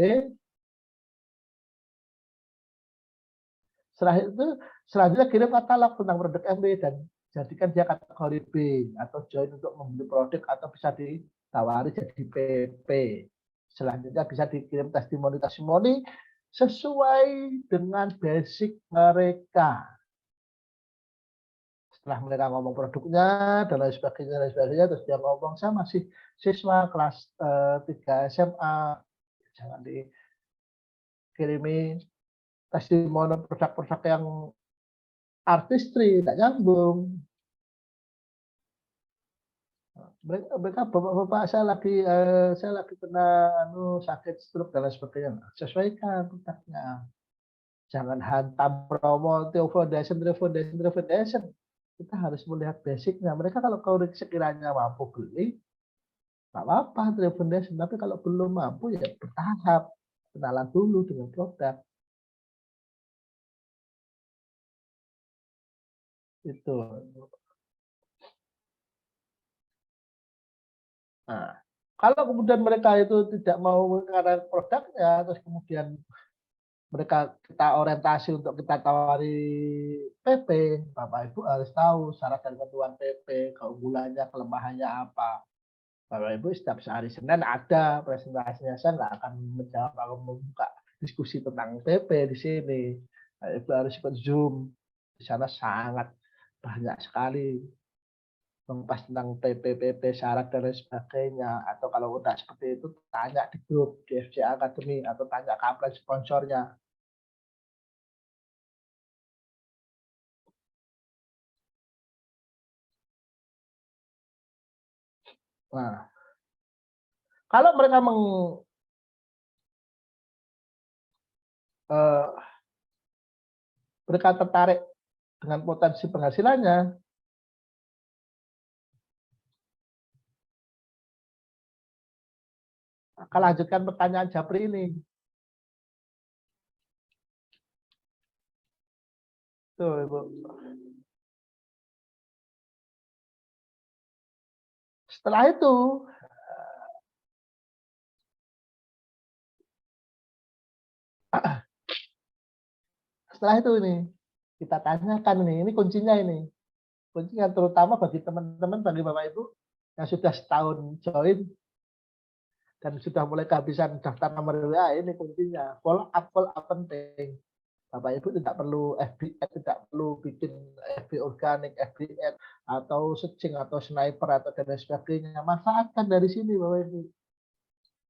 A: Setelah itu, selanjutnya kirim katalog tentang produk MB dan jadikan dia kategori B atau join untuk membeli produk atau bisa ditawari jadi PP. Selanjutnya bisa dikirim testimoni-testimoni sesuai dengan basic mereka. Setelah mereka ngomong produknya dan lain sebagainya, terus dia ngomong saya masih siswa kelas 3 SMA, jangan dikirimi testimoni produk-produk yang artistry, tidak nyambung. Mereka bapak-bapak saya lagi kena sakit stroke dan lain sebagainya. Sesuaikan produknya. Jangan hantam promo foundation. Kita harus melihat basicnya. Mereka kalau sekiranya mampu beli, nggak apa-apa foundation. Tapi kalau belum mampu ya bertahap. Kenalan dulu dengan produk. Itu. Nah, kalau kemudian mereka itu tidak mau mengenal produknya, terus kemudian mereka kita orientasi untuk kita tawari PP, Bapak Ibu harus tahu syarat dan ketentuan PP, keunggulannya, kelemahannya apa. Bapak Ibu setiap hari Senin ada presentasinya, saya nggak akan menjawab atau membuka diskusi tentang PP di sini. Bapak Ibu harus ikut Zoom, di sana sangat banyak sekali membahas tentang PP, syarat dan lain sebagainya. Atau kalau udah seperti itu, tanya di grup di FC Academy atau tanya ke upline sponsornya. Nah, kalau mereka mereka tertarik dengan potensi penghasilannya, maka lanjutkan pertanyaan Japri ini. Tuh, Ibu. Setelah itu ini kita tanyakan ini kuncinya ini. Kuncinya terutama bagi teman-teman, bagi Bapak Ibu yang sudah setahun join dan sudah mulai kehabisan daftar nomor WA, ini kuncinya. Follow up penting. Bapak Ibu tidak perlu FB, tidak perlu bikin FB organik, FB ad, atau searching atau sniper atau dan sebagainya. Manfaatkan dari sini Bapak Ibu.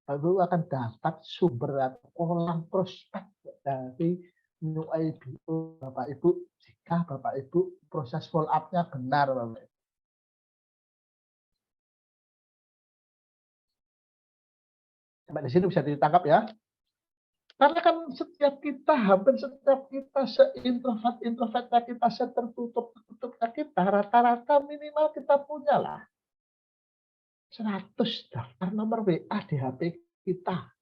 A: Bapak Ibu akan dapat sumber atau kolam prospek dari new IBO Bapak Ibu jika Bapak Ibu proses follow up-nya benar Bapak Ibu. Sampai di sini bisa ditangkap ya. Karena kan hampir setiap kita se-introvertnya kita, se-tertutupnya kita, rata-rata minimal kita punya lah 100 daftar nomor WA di HP kita.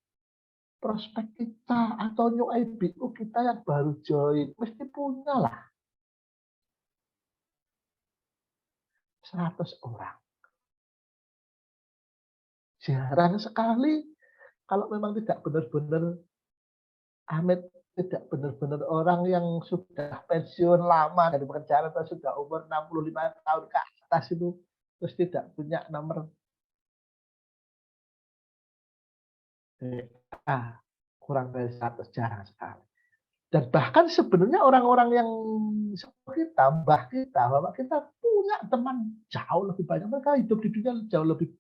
A: Prospek kita atau new IBO kita yang baru join, mesti punya lah 100 orang. Jarang sekali kalau memang tidak benar-benar Amit tidak benar-benar orang yang sudah pensiun lama dari pekerjaan atau sudah umur 65 tahun ke atas itu terus tidak punya nomor kurang dari 100 jarang sekali. Dan bahkan sebenarnya orang-orang yang seperti kita, mbah kita, bapak kita punya teman jauh lebih banyak. Mereka hidup di dunia jauh lebih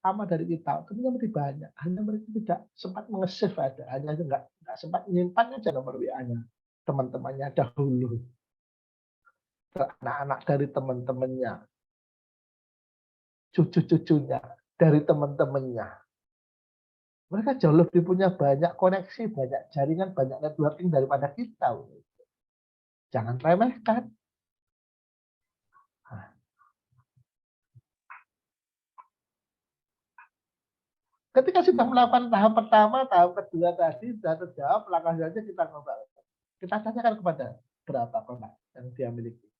A: lama dari kita, temannya lebih banyak. Hanya mereka tidak sempat menge-save aja, hanya nggak sempat menyimpan aja nomor WA-nya teman-temannya dahulu. Ke anak-anak dari teman-temannya, cucu-cucunya dari teman-temannya. Mereka jauh lebih punya banyak koneksi, banyak jaringan, banyak networking daripada kita. Jangan remehkan. Nah, ketika sudah melakukan tahap pertama, tahap kedua tadi sudah terjawab, langkah selanjutnya kita ngobrol. Kita tanyakan kepada berapa kontak yang dia miliki.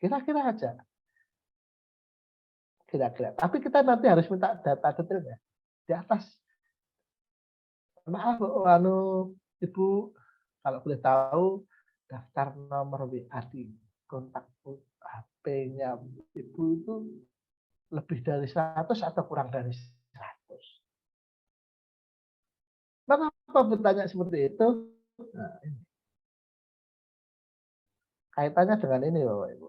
A: Kira-kira aja. Kira-kira. Tapi kita nanti harus minta data detailnya. Di atas. Maaf, Ibu, kalau boleh tahu, daftar nomor WA di kontak HP-nya Ibu itu lebih dari 100 atau kurang dari 100. Kenapa bertanya seperti itu? Nah, ini. Kaitannya dengan ini, Bapak Ibu.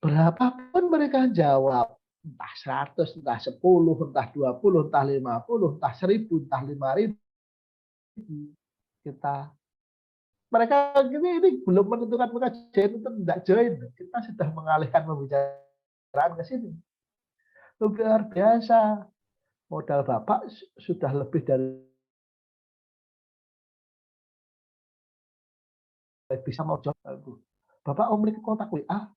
A: Berapapun mereka jawab, entah 100, entah 10, entah 20, entah 50, entah 1000, entah 5000, kita mereka ini belum menentukan mereka join atau tidak join. Kita sudah mengalihkan pembicaraan ke sini. Luar biasa. Modal Bapak sudah lebih dari bisa mau jawab. Bapak memiliki kontak WA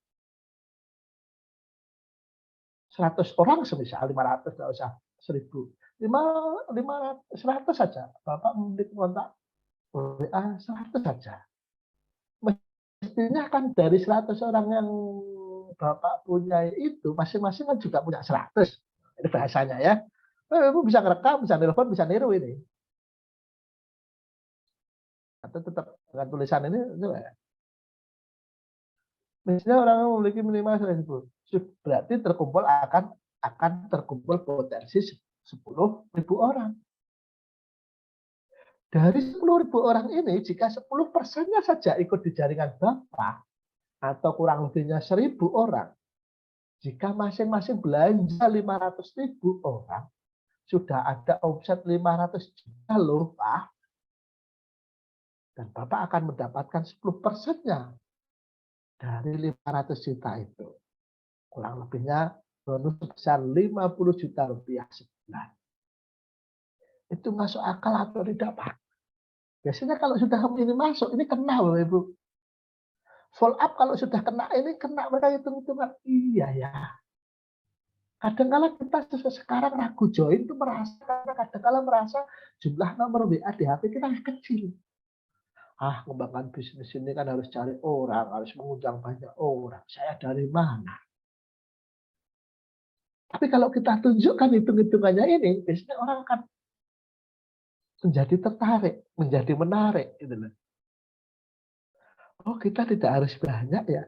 A: 100 orang semisal 500, nggak usah 1000. 100 saja. Bapak memiliki kontak WA 100 saja. Mestinya kan dari 100 orang yang Bapak punya itu, masing-masing kan juga punya 100. Ini bahasanya ya. Ibu bisa ngerekam, bisa nelpon, bisa niru ini. Atau tetap dengan tulisan ini, misalnya orang yang memiliki minimal 100.000, berarti akan terkumpul potensi 10.000 orang. Dari 10.000 orang ini, jika 10%-nya saja ikut di jaringan Bapak, atau kurang lebihnya 1.000 orang, jika masing-masing belanja 500.000 orang, sudah ada omset 500 juta loh, Pak. Dan Bapak akan mendapatkan 10%-nya dari 500 juta itu. Kurang lebihnya bonus sebesar 50 juta rupiah sebulan. Itu masuk akal atau tidak, Pak? Biasanya kalau sudah ini masuk, ini kena Bapak Ibu. Follow up kalau sudah kena ini, kena mereka hitung-hitungan. Iya ya. Kadang-kala kita sekarang ragu join itu karena kadang-kala merasa jumlah nomor WA di HP kita kecil. Kembangkan bisnis ini kan harus cari orang, harus mengundang banyak orang. Saya dari mana? Tapi kalau kita tunjukkan hitung-hitungannya ini, biasanya orang akan menjadi tertarik, menjadi menarik. Gitu loh. Oh, kita tidak harus banyak ya.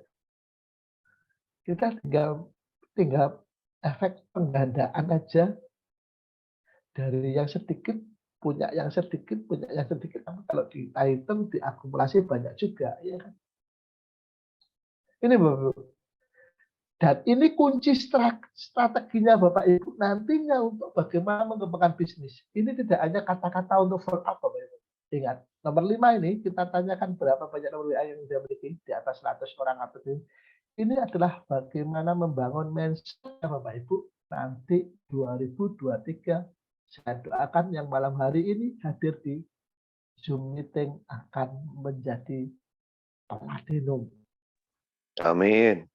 A: Kita tinggal efek penggandaan aja. Dari yang sedikit, punya yang sedikit, punya yang sedikit. Tapi kalau kita hitung, diakumulasi banyak juga. Ya kan? Ini Bapak. Dan ini kunci strateginya Bapak Ibu nantinya untuk bagaimana mengembangkan bisnis. Ini tidak hanya kata-kata untuk follow up Bapak Ibu. Ingat, nomor 5 ini kita tanyakan berapa banyak nomor WA yang dia miliki di atas 100 orang atau ini. Ini adalah bagaimana membangun mindset Bapak Ibu nanti 2023. Saya doakan yang malam hari ini hadir di Zoom meeting akan menjadi platinum.
C: Amin.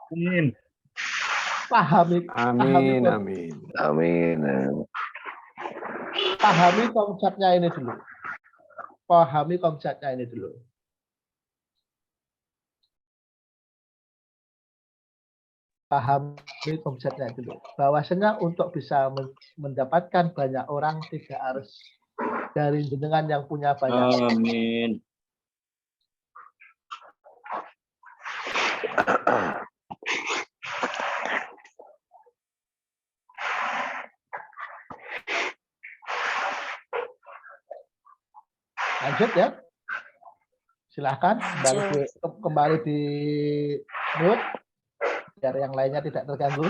D: Amin.
A: Pahami konsepnya ini dulu. Pahami konsepnya ini dulu. Pahami konsepnya dulu. Bahwasanya untuk bisa mendapatkan banyak orang tidak harus dari jenengan yang punya banyak.
D: Amin.
A: Lanjut ya. Silahkan kembali di mute biar yang lainnya tidak terganggu.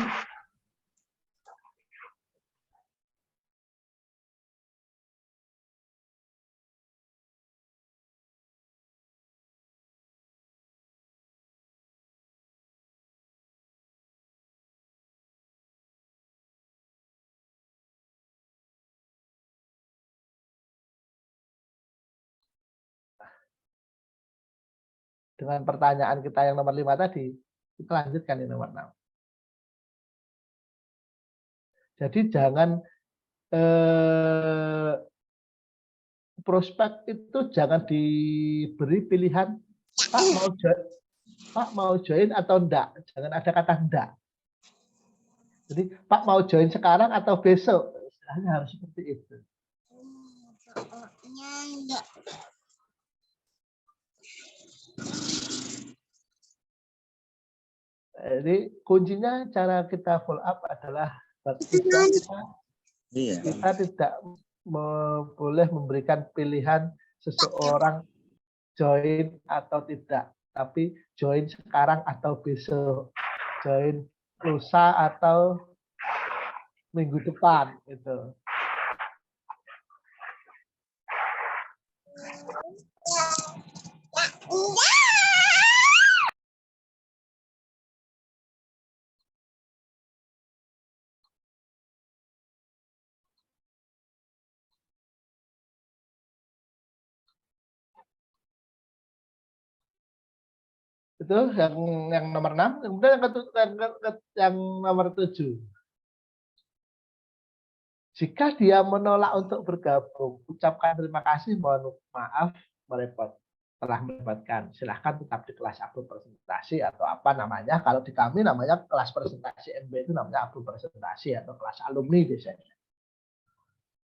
A: Dengan pertanyaan kita yang nomor 5 tadi, kita lanjutkan di nomor 6. Jadi jangan prospek itu jangan diberi pilihan Pak mau join atau enggak. Jangan ada kata enggak. Jadi Pak mau join sekarang atau besok. Istilahnya harus seperti itu. Jadi kuncinya cara kita follow up adalah kita tidak boleh memberikan pilihan seseorang join atau tidak, tapi join sekarang atau besok, join lusa atau minggu depan itu. Itu yang nomor 6, kemudian yang nomor 7. Jika dia menolak untuk bergabung, ucapkan terima kasih, mohon maaf telah merepotkan. Silahkan tetap di kelas Abdul presentasi atau apa namanya. Kalau di kami namanya kelas presentasi MB itu namanya Abdul presentasi atau kelas alumni biasanya.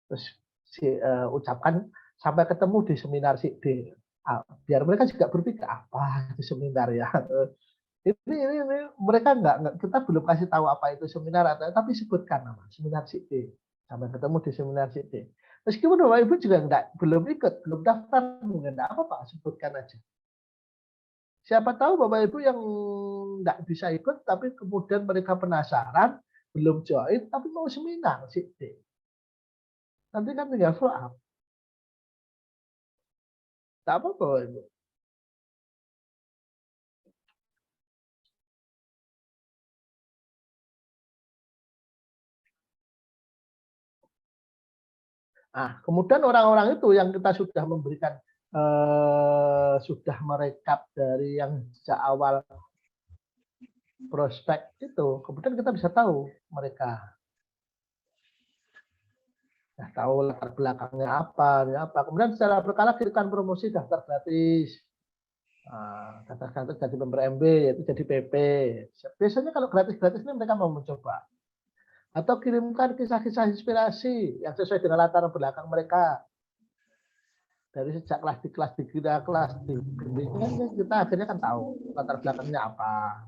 A: Terus ucapkan sampai ketemu di seminar D. Biar mereka juga berpikir apa itu seminar ya. Ini mereka enggak, kita belum kasih tahu apa itu seminar atau tapi sebutkan nama seminar D. Sampai ketemu di seminar D. Meskipun Bapak Ibu juga belum ikut, belum daftar, mungkin enggak apa-apa, sebutkan aja. Siapa tahu Bapak Ibu yang enggak bisa ikut tapi kemudian mereka penasaran, belum join tapi mau seminar D. Nanti kan tinggal follow up. Tak apa-apa Ibu. Nah, kemudian orang-orang itu yang kita sudah memberikan sudah merekap dari yang sejak awal prospek itu, kemudian kita bisa tahu mereka. Nah, tahu latar belakangnya apa. Kemudian secara berkala kirimkan promosi daftar gratis. Nah, daftar gratis jadi member MB, yaitu jadi PP. Biasanya kalau gratis-gratis ini mereka mau mencoba. Atau kirimkan kisah-kisah inspirasi yang sesuai dengan latar belakang mereka. Dari sejak kelas di bimbingan kita akhirnya kan tahu latar belakangnya apa,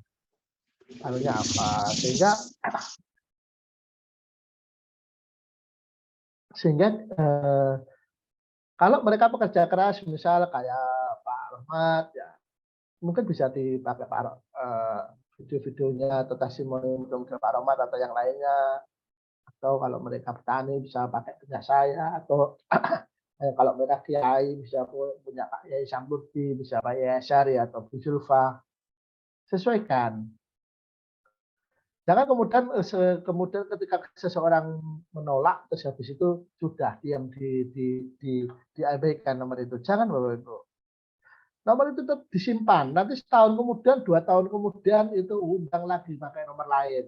A: anunya apa, sehingga kalau mereka pekerja keras, misal kayak Pak Rahmat, ya mungkin bisa dipakai video-videonya atau testimoni Pak Rahmat atau yang lainnya, atau kalau mereka petani bisa pakai punya saya, atau kalau mereka kiai bisa punya Pak Yai Samburdi, bisa Pak Yai Syari atau Bu Zulfa, sesuaikan. Jangan kemudian ketika seseorang menolak terus habis itu sudah diam diabaikan nomor itu. Jangan Bapak Ibu. Nomor itu tetap disimpan. Nanti setahun kemudian, 2 tahun kemudian itu undang lagi pakai nomor lain.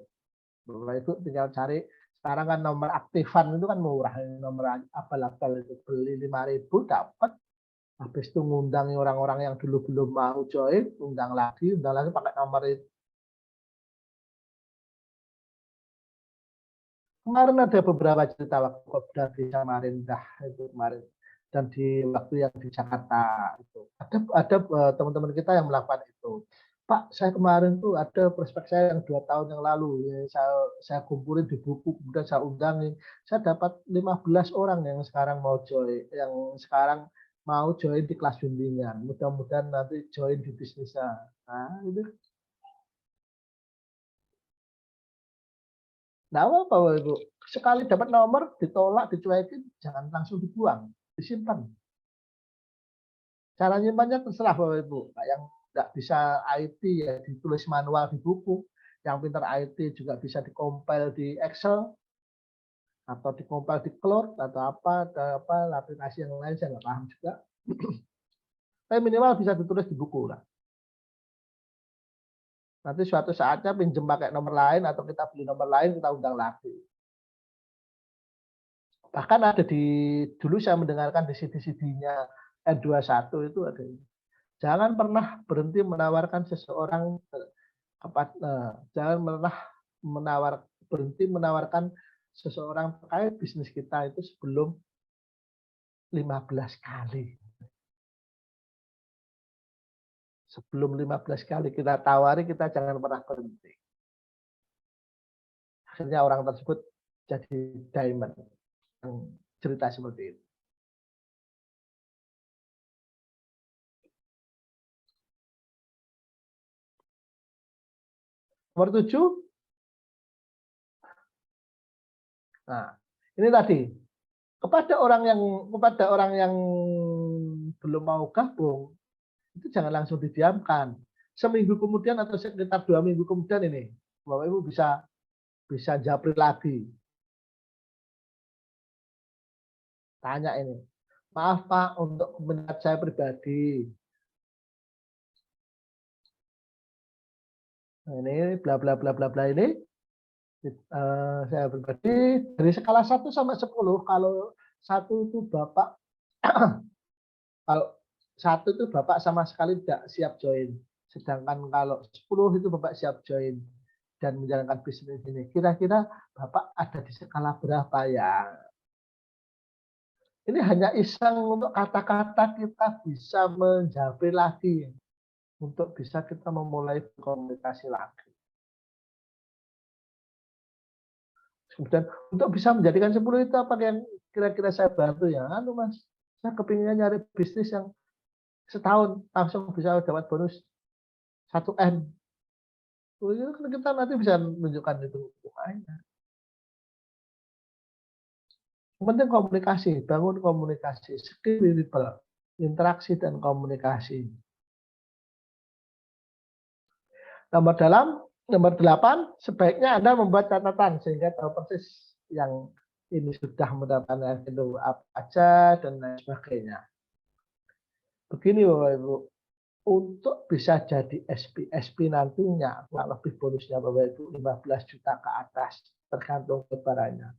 A: Bapak Ibu tinggal cari. Sekarang kan nomor aktifan itu kan murah. Nomor abal-abal itu beli 5.000 dapat. Habis itu ngundangi orang-orang yang dulu belum mau join, undang lagi pakai nomor itu. Kemarin ada beberapa cerita waktu Kopda di Samarinda itu kemarin, dan di waktu yang di Jakarta itu ada teman-teman kita yang melakukan itu. Pak, saya kemarin tuh ada prospek saya yang 2 tahun yang lalu, ya, saya kumpulin di buku, kemudian saya undangin, saya dapat 15 orang yang sekarang mau join, yang sekarang mau join di kelas bimbingan. Mudah-mudahan nanti join di bisnisnya. Nah, itu. Nah, apa Bapak Ibu? Sekali dapat nomor, ditolak, dicuekin, jangan langsung dibuang, disimpan. Cara nyimpannya terserah Bapak Ibu. Yang nggak bisa IT ya ditulis manual di buku. Yang pintar IT juga bisa dikompil di Excel atau dikompil di Cloud atau apa aplikasi yang lain saya nggak paham juga. Tapi minimal bisa ditulis di buku lah. Nanti suatu saatnya pinjam pakai nomor lain atau kita beli nomor lain kita undang lagi. Bahkan ada dulu saya mendengarkan di CD-CD-nya N21 itu ada. Jangan pernah berhenti menawarkan seseorang jangan pernah berhenti menawarkan seseorang terkait bisnis kita itu sebelum 15 kali. Sebelum 15 kali kita tawari, kita jangan pernah berhenti. Akhirnya orang tersebut jadi diamond. Cerita seperti itu. Nomor 7. Nah, ini tadi. Kepada orang yang belum mau gabung, itu jangan langsung didiamkan. Seminggu kemudian atau sekitar 2 minggu kemudian ini, Bapak Ibu bisa japri lagi. Tanya ini, maaf Pak untuk kepentingan saya pribadi. Nah, ini bla bla bla bla bla ini saya pribadi dari skala 1 sampai 10, kalau 1 itu Bapak kalau 1 itu Bapak sama sekali tidak siap join. Sedangkan kalau 10 itu Bapak siap join dan menjalankan bisnis ini. Kira-kira Bapak ada di skala berapa ya? Ini hanya iseng untuk kata-kata kita bisa menjawab lagi. Untuk bisa kita memulai komunikasi lagi. Kemudian untuk bisa menjadikan 10 itu apa yang kira-kira saya bantu ya? Mas, saya kepinginnya nyari bisnis yang setahun langsung bisa dapat bonus 1M. Kita nanti bisa menunjukkan itu bukanya. Yang penting komunikasi, bangun komunikasi, skill people, interaksi dan komunikasi. Nomor 8, sebaiknya Anda membuat catatan sehingga tahu persis yang ini sudah mendapatkan itu apa aja dan lain sebagainya. Begini Bapak Ibu, untuk bisa jadi SP nantinya, lebih bonusnya Bapak Ibu 15 juta ke atas, tergantung kebarannya.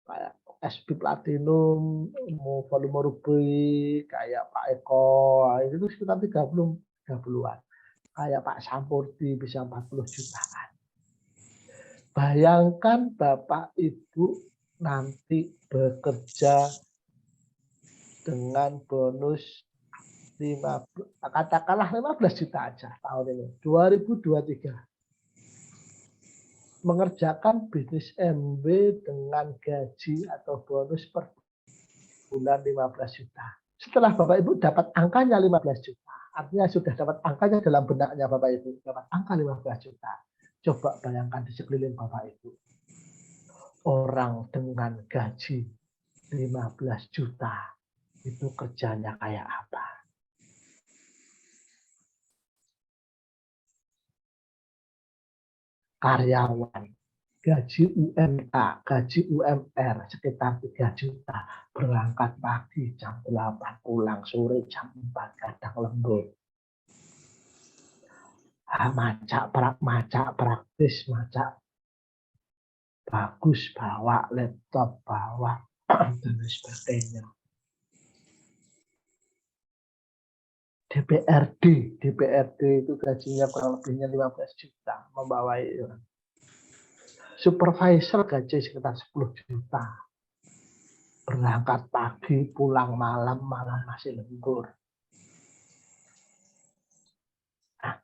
A: Kayak SP Platinum, volume ruby, kayak Pak Eko, itu sekitar 30-an. Kayak Pak Sampurdi bisa 40 jutaan. Bayangkan Bapak Ibu nanti bekerja dengan bonus 15 juta aja tahun ini, 2023. Mengerjakan bisnis MB dengan gaji atau bonus per bulan 15 juta. Setelah Bapak Ibu dapat angkanya 15 juta, artinya sudah dapat angkanya dalam benaknya Bapak Ibu, dapat angka 15 juta. Coba bayangkan di sekeliling Bapak Ibu. Orang dengan gaji 15 juta, itu kerjanya kayak apa? Karyawan, gaji UMK, gaji UMR sekitar 3 juta, berangkat pagi jam 8, pulang sore jam 4, kadang lembur. Macak praktis, macak bagus, bawa laptop, bawa dan sebagainya. DPRD itu gajinya kurang lebihnya 15 juta, membawai supervisor gaji sekitar 10 juta. Berangkat pagi, pulang malam masih lembur. Nah,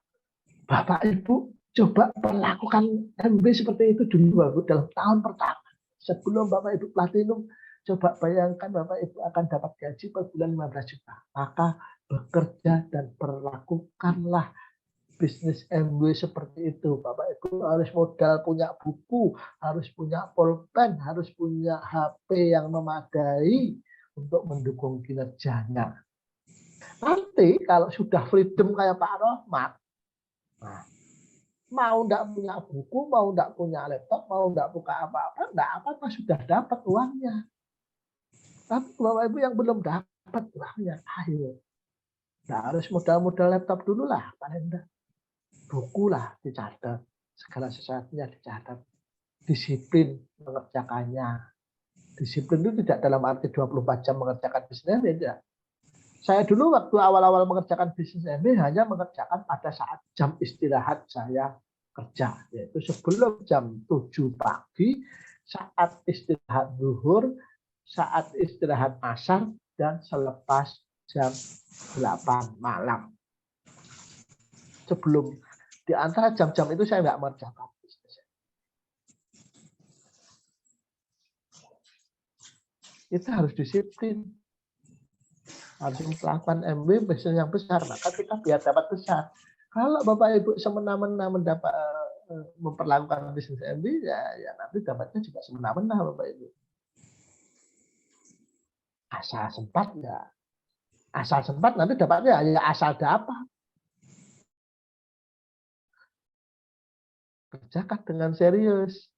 A: Bapak Ibu coba melakukan MB seperti itu dulu dalam tahun pertama. Sebelum Bapak Ibu Platinum, Coba bayangkan Bapak Ibu akan dapat gaji per bulan 15 juta. Maka bekerja dan perlakukanlah bisnis MW seperti itu. Bapak Ibu harus modal punya buku, harus punya pulpen, harus punya HP yang memadai untuk mendukung kinerjanya. Nanti kalau sudah freedom kayak Pak Rohmat, nah, mau enggak punya buku, mau enggak punya laptop, mau enggak buka apa-apa, enggak apa-apa, sudah dapat uangnya. Tapi Bapak Ibu yang belum dapat uangnya, ayo. Enggak harus modal-modal laptop dulu lah, paling enggak. Buku lah dicatat, segala sesuatunya dicatat. Disiplin mengerjakannya. Disiplin itu tidak dalam arti 24 jam mengerjakan bisnis, tidak. Saya dulu waktu awal-awal mengerjakan bisnis MB hanya mengerjakan pada saat jam istirahat saya kerja, yaitu sebelum jam 7 pagi, saat istirahat zuhur, saat istirahat asar, dan selepas jam 8 malam. Sebelum di antara jam-jam itu saya nggak mengerjakan bisnis. Itu harus disiplin. Harus melakukan MB bisnis yang besar, maka kita biar dapat besar. Kalau Bapak Ibu semena-mena memperlakukan bisnis MB, ya nanti dapatnya juga semena-mena Bapak Ibu. Asal sempat nanti dapatnya ya asal dapat. Kerjakan dengan serius.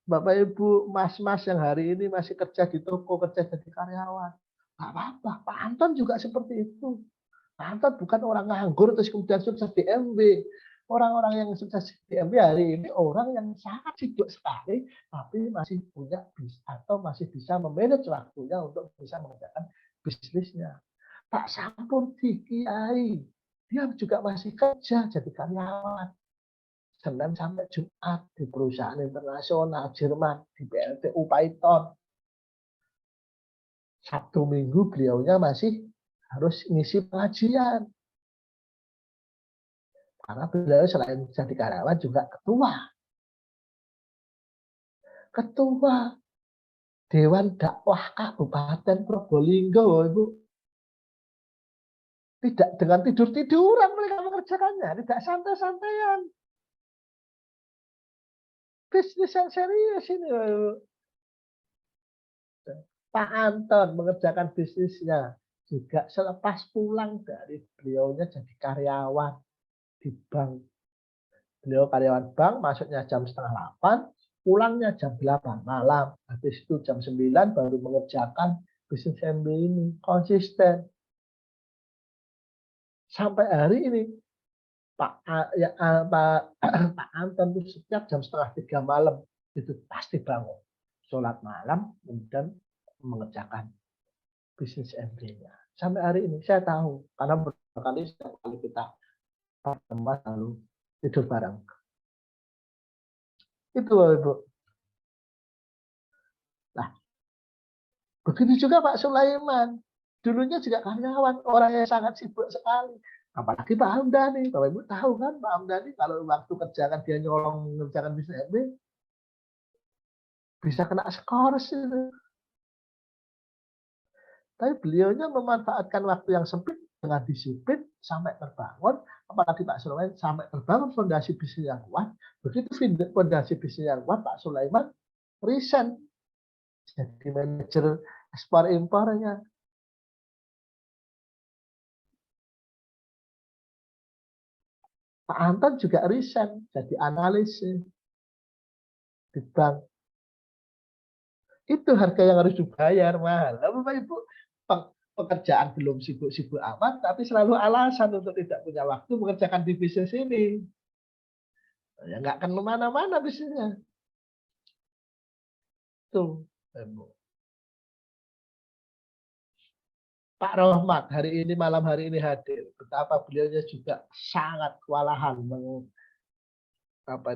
A: Bapak Ibu, mas-mas yang hari ini masih kerja di toko, kerja jadi karyawan. Nggak apa-apa, Pak Anton juga seperti itu. Pak Anton bukan orang nganggur terus kemudian sukses di MB. Orang-orang yang sukses di MB hari ini orang yang sangat sibuk sekali, tapi masih punya atau masih bisa memanage waktunya untuk bisa mengerjakan bisnisnya. Pak Sampurdi Kiai, dia juga masih kerja jadi karyawan. Senin sampai Jumat di perusahaan internasional Jerman, di PLTU Python. Sabtu Minggu beliaunya masih harus ngisi pengajian. Karena beliau selain jadi karyawan juga ketua. Ketua Dewan Dakwah Kabupaten Probolinggo, Ibu. Tidak dengan tidur-tiduran mereka mengerjakannya, tidak santai-santaian. Bisnis yang serius ini, Ibu. Pak Anton mengerjakan bisnisnya juga selepas pulang dari beliaunya jadi karyawan di bank. Beliau karyawan bank, masuknya jam 7:30, pulangnya jam 8 malam. Habis itu jam 9 baru mengerjakan bisnis MB ini. Konsisten. Sampai hari ini, Pak Anton itu setiap jam 2:30 malam itu pasti bangun. Sholat malam, kemudian mengerjakan bisnis MB-nya. Sampai hari ini saya tahu, karena beberapa kali setiap kali kita pertemuan lalu tidur bareng. Itu Ibu. Nah, begitu juga Pak Sulaiman. Dulunya juga karyawan, orang yang sangat sibuk sekali. Apalagi Pak Hamdani. Bapak Ibu tahu kan Pak Hamdani kalau waktu kerjakan dia nyolong mengerjakan bisnis MB, bisa kena skors itu. Tapi beliaunya memanfaatkan waktu yang sempit dengan disiplin sampai terbangun. Apalagi Pak Sulaiman sampai terbangun fondasi bisnis yang kuat. Begitu fondasi bisnis yang kuat, Pak Sulaiman resign jadi manajer ekspor impornya. Pak Anton juga resign jadi analis di bank. Itu harga yang harus dibayar mahal. Bapak Ibu, pekerjaan belum sibuk-sibuk amat, tapi selalu alasan untuk tidak punya waktu mengerjakan di bisnis ini. Ya nggak akan kemana-mana bisnisnya. Tuh, Ibu. Pak Rohmat hari ini malam hari ini hadir. Betapa beliaunya juga sangat kewalahan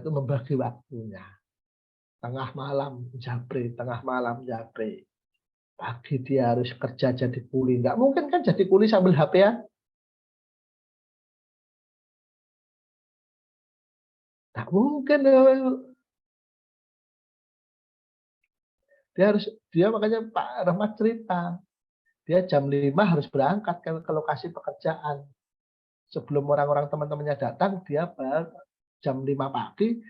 A: membagi waktunya. Tengah malam japri. Pagi dia harus kerja jadi kuli. Nggak mungkin kan jadi kuli sambil HP-an. Nggak mungkin. Dia makanya Pak Rahmat cerita, dia jam 5 harus berangkat ke lokasi pekerjaan. Sebelum orang-orang teman-temannya datang, dia jam 5 pagi,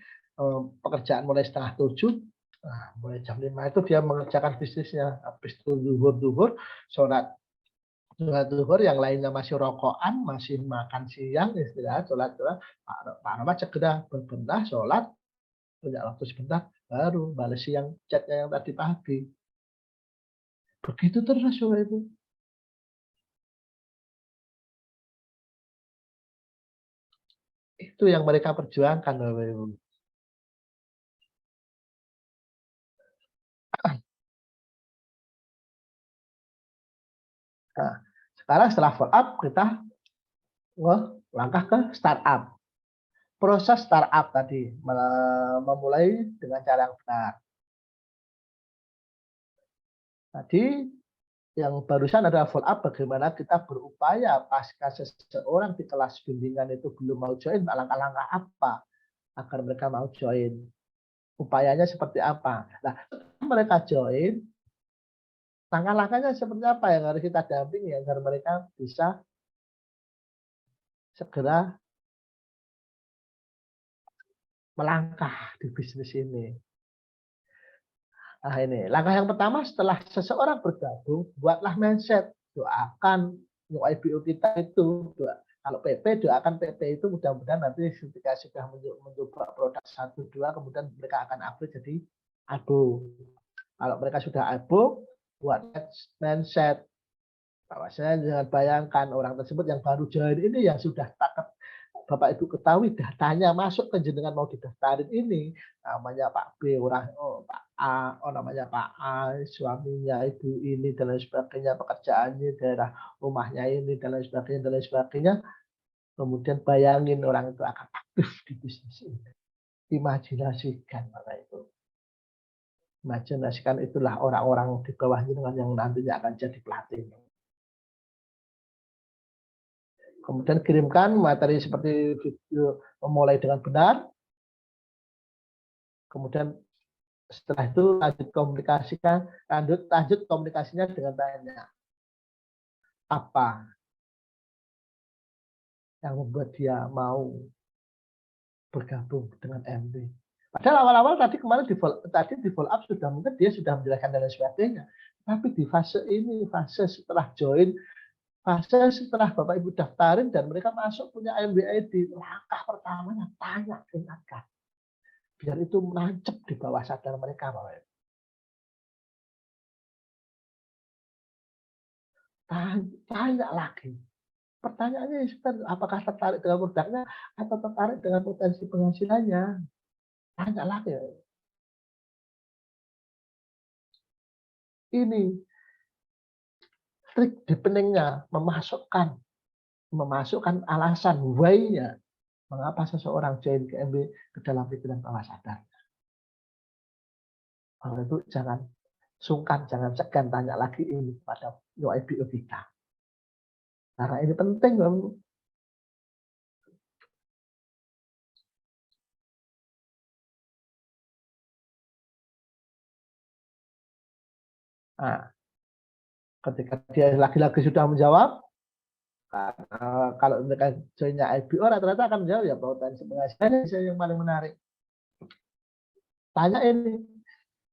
A: pekerjaan mulai 6:30. Nah, mulai jam 5 itu dia mengerjakan bisnisnya. Habis itu zuhur, sholat zuhur, yang lainnya masih rokokan, masih makan siang, istirahat, sholat. Pak Rahmat segera berbenah, sholat, punya waktu sebentar, baru balas siang chatnya yang tadi pagi. Begitu terus itu. Itu yang mereka perjuangkan, Bapak Ibu. Nah, sekarang setelah follow up, kita langkah ke startup. Proses startup tadi memulai dengan cara yang benar. Tadi yang barusan adalah follow up, bagaimana kita berupaya pasca seseorang di kelas bimbingan itu belum mau join, langkah-langkah apa agar mereka mau join. Upayanya seperti apa. Nah, mereka join, langkah-langkahnya seperti apa yang harus kita dampingi agar mereka bisa segera melangkah di bisnis ini. Nah, ini langkah yang pertama setelah seseorang bergabung, buatlah mindset, doakan IBO kita itu, kalau PP doakan PP itu mudah-mudahan nanti ketika sudah mencoba produk 1, 2, kemudian mereka akan upgrade jadi ABO. Kalau mereka sudah ABO, buat mindset. Bahwasanya jangan bayangkan orang tersebut yang baru join ini yang sudah takut, Bapak Ibu ketahui datanya masuk ke jenengan mau didaftarin ini, namanya Pak B, Pak A, namanya Pak A, suaminya Ibu ini dan lain sebagainya, pekerjaannya daerah rumahnya ini dan lain sebagainya. Kemudian bayangin orang itu akan aktif di bisnis ini. Imajinasikan Bapak Ibu. Imajinasikan itulah orang-orang di bawah jenengan yang nantinya akan jadi pelatih. Kemudian kirimkan materi seperti video memulai dengan benar. Kemudian setelah itu lanjut komunikasinya dengan tanya apa yang membuat dia mau bergabung dengan MB. Padahal awal-awal kemarin di follow up sudah mungkin dia sudah menjelaskan dan lain sebagainya. Tapi di fase ini, fase setelah join, fase setelah Bapak Ibu daftarin dan mereka masuk punya MBID, langkah pertamanya tanya, ingatkan. Biar itu menancap di bawah sadar mereka, Bapak Ibu. Tanya lagi. Pertanyaannya apakah tertarik dengan produknya atau tertarik dengan potensi penghasilannya? Tanya lagi. Ini trik deepeningnya, memasukkan alasan why-nya. Mengapa seseorang join ke MB ke dalam pikiran bawah sadar. Kalau itu jangan sungkan, jangan segan tanya lagi ini pada IBO kita. Karena ini penting. Nah, ketika dia lagi-lagi sudah menjawab, kalau mereka joinnya IBO rata-rata akan menjawab ya potensi penghasilan yang paling menarik. Tanya ini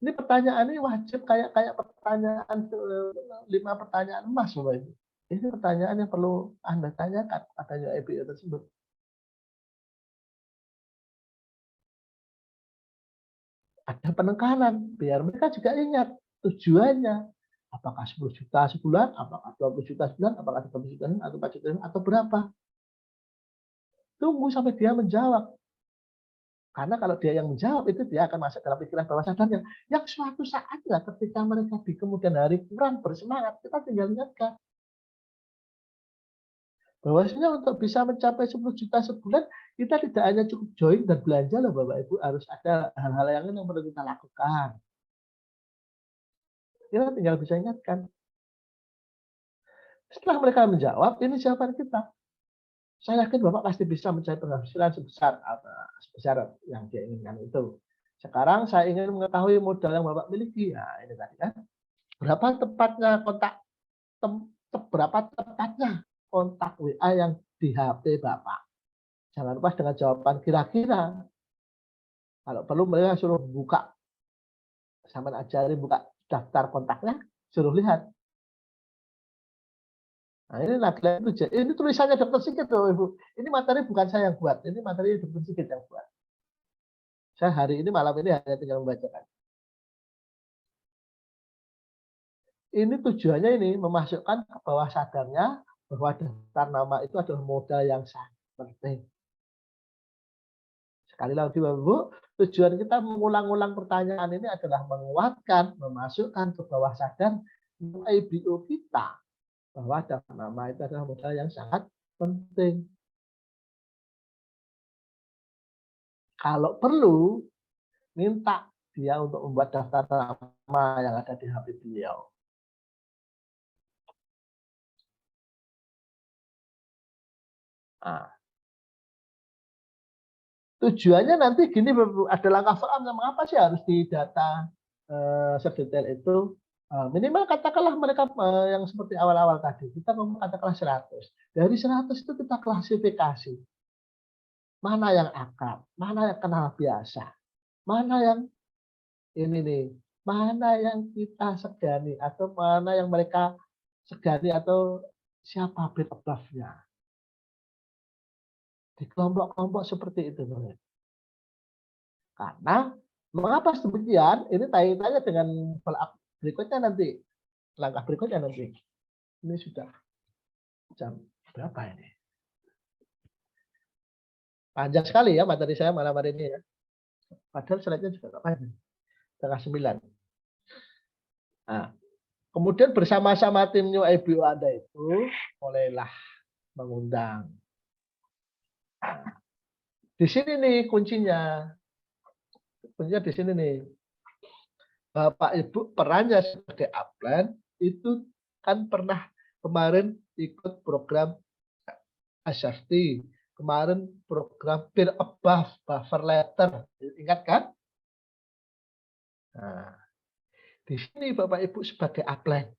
A: pertanyaan ini wajib kayak pertanyaan 5 pertanyaan emas, Bapak Ibu. Ini pertanyaan yang perlu Anda tanyakan pada IBO tersebut. Ada penekanan biar mereka juga ingat tujuannya. Apakah 10 juta sebulan, apakah 20 juta sebulan, apakah 30 juta atau 4 juta atau berapa? Tunggu sampai dia menjawab. Karena kalau dia yang menjawab itu dia akan masuk dalam pikiran bawah sadarnya. Yang suatu saat lah ketika mereka di kemudian hari kurang bersemangat, kita tinggal ingatkan. Bahwasanya untuk bisa mencapai 10 juta sebulan, kita tidak hanya cukup join dan belanja loh Bapak Ibu, harus ada hal-hal yang lain yang perlu kita lakukan. Kita tinggal bisa ingatkan. Setelah mereka menjawab, ini jawaban kita. Saya yakin Bapak pasti bisa mencapai penghasilan sebesar yang dia inginkan itu. Sekarang saya ingin mengetahui modal yang Bapak miliki. Nah, ini tadi kan. Berapa tepatnya berapa tepatnya kontak WA yang di HP Bapak? Jangan lupa dengan jawaban kira-kira. Kalau perlu mereka suruh buka, sama ajarin buka daftar kontaknya, suruh lihat. Nah, ini lagi-lagi ini tulisannya Dokter Sigit loh, Ibu. Ini materi bukan saya yang buat, ini materi Dokter Sigit yang buat. Saya hari ini malam ini hanya tinggal membacakan. Ini tujuannya ini memasukkan ke bawah sadarnya bahwa daftar nama itu adalah modal yang sangat penting. Sekali lagi Bapak Ibu, tujuan kita mengulang-ulang pertanyaan ini adalah menguatkan, memasukkan ke bawah sadar IBO kita bahwa daftar nama itu adalah modal yang sangat penting. Kalau perlu, minta dia untuk membuat daftar nama yang ada di HP beliau. Nah, tujuannya nanti gini, ada langkah soal, mengapa sih harus didata sedetail itu? Minimal katakanlah mereka yang seperti awal-awal tadi, kita ngomong katakanlah 100. Dari 100 itu kita klasifikasi. Mana yang akrab, mana yang kenal biasa, mana yang ini nih, mana yang kita segani, atau mana yang mereka segani, atau siapa bed above-nya. Di kelompok-kelompok seperti itu. Karena mengapa demikian? Ini kaitannya dengan berikutnya nanti. Langkah berikutnya nanti. Ini sudah jam berapa ini? Panjang sekali ya materi saya malam hari ini ya. Padahal slide-nya juga tak panjang. 8:30. Nah, kemudian bersama-sama tim New IBO Anda itu mulailah mengundang. Nah, di sini nih kuncinya. Kuncinya di sini nih. Bapak Ibu perannya sebagai upline itu kan pernah kemarin ikut program Asasti, kemarin program Peer Above, Buffer Letter, ingat kan? Nah, di sini Bapak Ibu sebagai upline,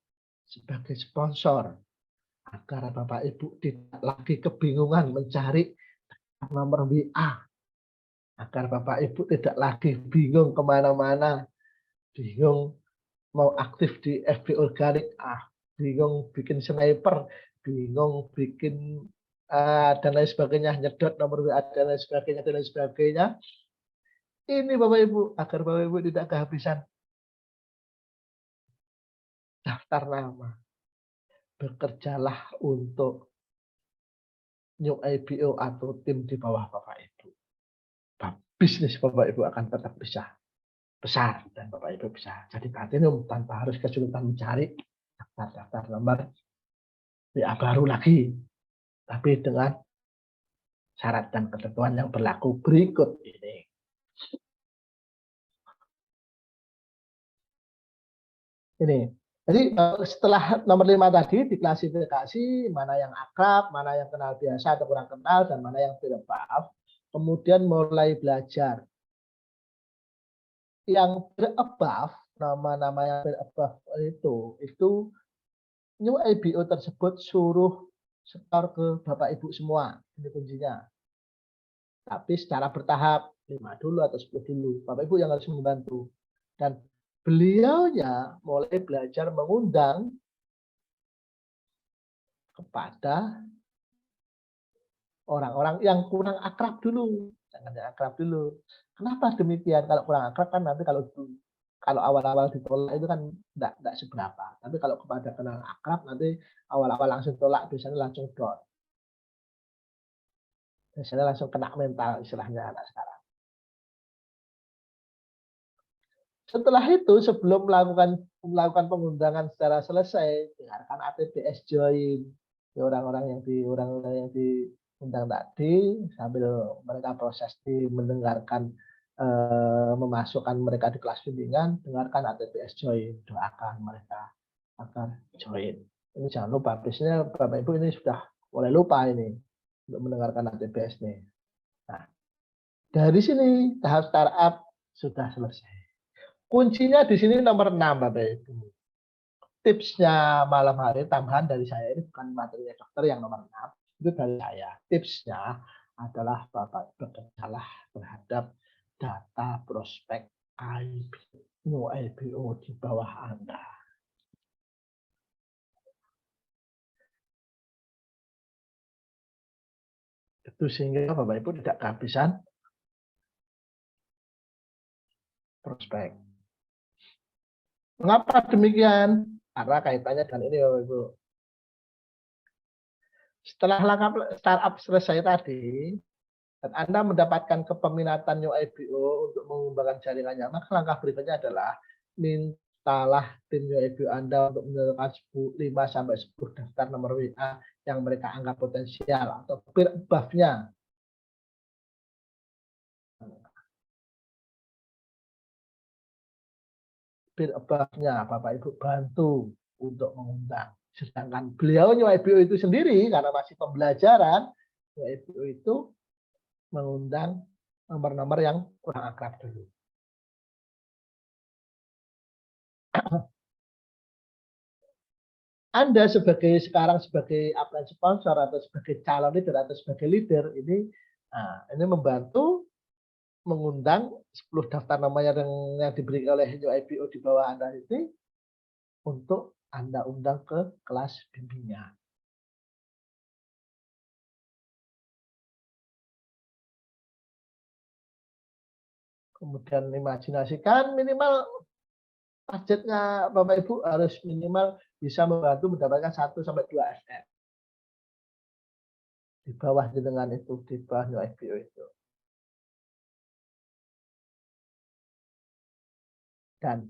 A: sebagai sponsor, agar Bapak Ibu tidak lagi kebingungan mencari nomor WA, agar Bapak Ibu tidak lagi bingung kemana-mana, bingung mau aktif di FB organik, bingung bikin sniper, bingung bikin dan lain sebagainya, nyedot nomor WA dan lain sebagainya. Ini Bapak Ibu, agar Bapak Ibu tidak kehabisan daftar nama. Bekerjalah untuk New IBO atau tim di bawah Bapak Ibu. Bisnis Bapak Ibu akan tetap bisa besar dan Bapak Ibu bisa jadi platinum tanpa harus kesulitan mencari daftar nomor WA baru lagi. Tapi dengan syarat dan ketentuan yang berlaku berikut ini. Ini. Jadi setelah nomor 5 tadi diklasifikasi mana yang akrab, mana yang kenal biasa atau kurang kenal, dan mana yang peer above. Kemudian mulai belajar. Yang peer above, nama-nama yang peer above itu New IBO tersebut suruh setor ke Bapak Ibu semua. Ini kuncinya. Tapi secara bertahap, 5 dulu atau 10 dulu. Bapak Ibu yang harus membantu. Dan beliaunya mulai belajar mengundang kepada orang-orang yang kurang akrab dulu. Jangan yang akrab dulu. Kenapa demikian? Kalau kurang akrab kan nanti kalau awal-awal ditolak itu kan enggak seberapa. Tapi kalau kepada kenal akrab nanti awal-awal langsung tolak, biasanya langsung down. Biasanya langsung kena mental istilahnya anak sekarang. Setelah itu sebelum melakukan pengundangan secara selesai, dengarkan ATPS join orang-orang yang diundang tadi sambil mereka proses mendengarkan memasukkan mereka di kelas bimbingan, dengarkan ATPS join, doakan mereka agar join. Ini jangan lupa, biasanya Bapak Ibu ini sudah mulai lupa ini untuk mendengarkan ATPS nih. Nah, dari sini tahap startup Sudah selesai. Kuncinya di sini nomor 6, Bapak Ibu. Tipsnya malam hari tambahan dari saya, ini bukan materi dokter yang nomor 6, itu dari saya. Tipsnya adalah Bapak bekerjalah terhadap data prospek new IPO di bawah Anda. Itu sehingga Bapak Ibu tidak kehabisan prospek. Mengapa demikian? Karena kaitannya dengan ini Bapak Ibu. Setelah langkah startup selesai tadi, dan Anda mendapatkan kepemilikan new IPO untuk mengembangkan jaringannya, maka langkah berikutnya adalah mintalah tim new IPO Anda untuk menentukan 5-10 daftar nomor WA yang mereka anggap potensial atau peer above-nya. Peer above-nya Bapak Ibu bantu untuk mengundang. Sedangkan beliau new IPO itu sendiri karena masih pembelajaran, new IPO itu mengundang nomor-nomor yang kurang akrab dulu. Anda sekarang sebagai upline sponsor atau sebagai calon leader atau sebagai leader ini membantu mengundang 10 daftar nama yang diberi oleh new IPO di bawah Anda ini untuk Anda undang ke kelas bimbingan. Kemudian imajinasikan minimal targetnya Bapak Ibu harus minimal bisa membantu mendapatkan 1-2 SM. Di bawah dengan itu, di bawah new IPO itu. Dan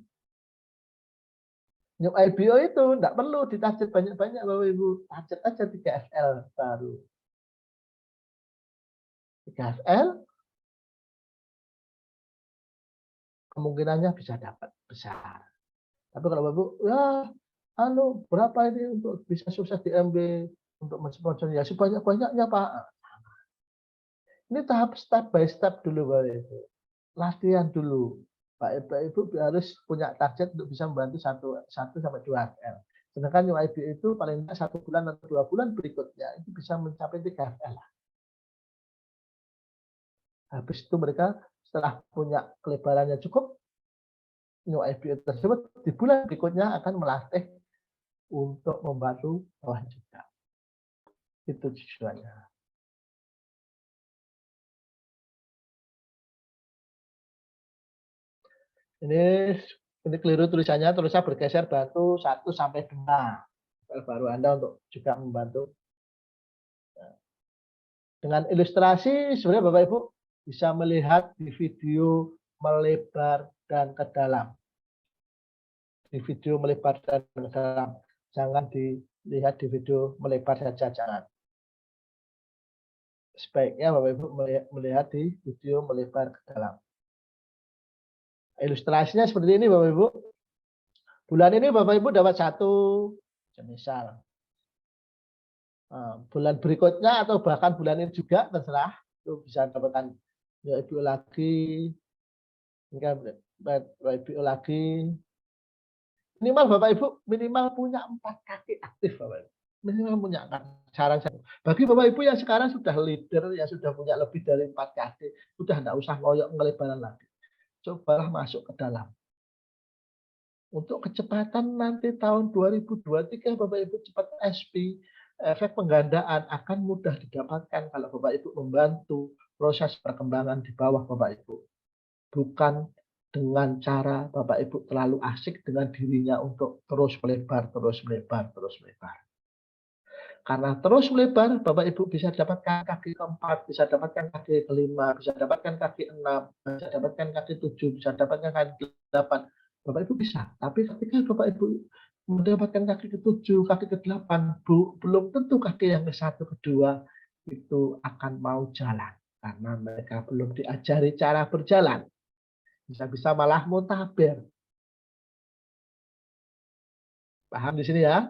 A: new IPO itu tidak perlu ditarget banyak-banyak Bapak Ibu. Target aja 3 FL baru. 3 FL kemungkinannya bisa dapat besar. Tapi kalau Bapak Ibu, ya berapa ini untuk bisa sukses di MB untuk mensponsor ya sebanyak-banyaknya Pak. Ini tahap step by step dulu Bapak Ibu. Latihan dulu. Pak Ibu harus punya target untuk bisa membantu 1-2 FL. Sedangkan new IPO itu paling tidak 1 bulan atau 2 bulan berikutnya itu bisa mencapai 3 FL. Habis itu mereka setelah punya kelebarannya cukup, new IPO tersebut di bulan berikutnya akan melatih untuk membantu bawah juga. Itu tujuannya. Ini keliru tulisannya bergeser bantu 1-2 baru Anda untuk juga membantu. Dengan ilustrasi sebenarnya Bapak Ibu bisa melihat di video melebar dan ke dalam. Di video melebar dan ke dalam. Jangan dilihat di video melebar saja, jangan. Sebaiknya Bapak Ibu melihat di video melebar ke dalam. Ilustrasinya seperti ini Bapak Ibu. Bulan ini Bapak Ibu dapat 1, misal. Bulan berikutnya atau bahkan bulan ini juga terserah. Itu bisa dapatkan new IPO lagi. IPO lagi. Minimal Bapak Ibu minimal punya 4 kaki aktif Bapak Ibu. Minimal punya saran saya. Bagi Bapak Ibu yang sekarang sudah leader, yang sudah punya lebih dari 4 kaki, sudah tidak usah ngoyok ngelebaran lagi. Cobalah masuk ke dalam. Untuk kecepatan nanti tahun 2023 Bapak Ibu cepat SP, efek penggandaan akan mudah didapatkan kalau Bapak Ibu membantu proses perkembangan di bawah Bapak Ibu. Bukan dengan cara Bapak Ibu terlalu asik dengan dirinya untuk terus melebar. Karena terus melebar, Bapak Ibu bisa dapatkan kaki keempat, bisa dapatkan kaki kelima, bisa dapatkan kaki 6, bisa dapatkan kaki 7, bisa dapatkan kaki 8. Bapak Ibu bisa. Tapi ketika Bapak Ibu mendapatkan kaki ke-7, kaki ke-8, belum tentu kaki yang ke-1, ke-2 itu akan mau jalan. Karena mereka belum diajari cara berjalan. Bisa-bisa malah muntaber. Paham di sini ya?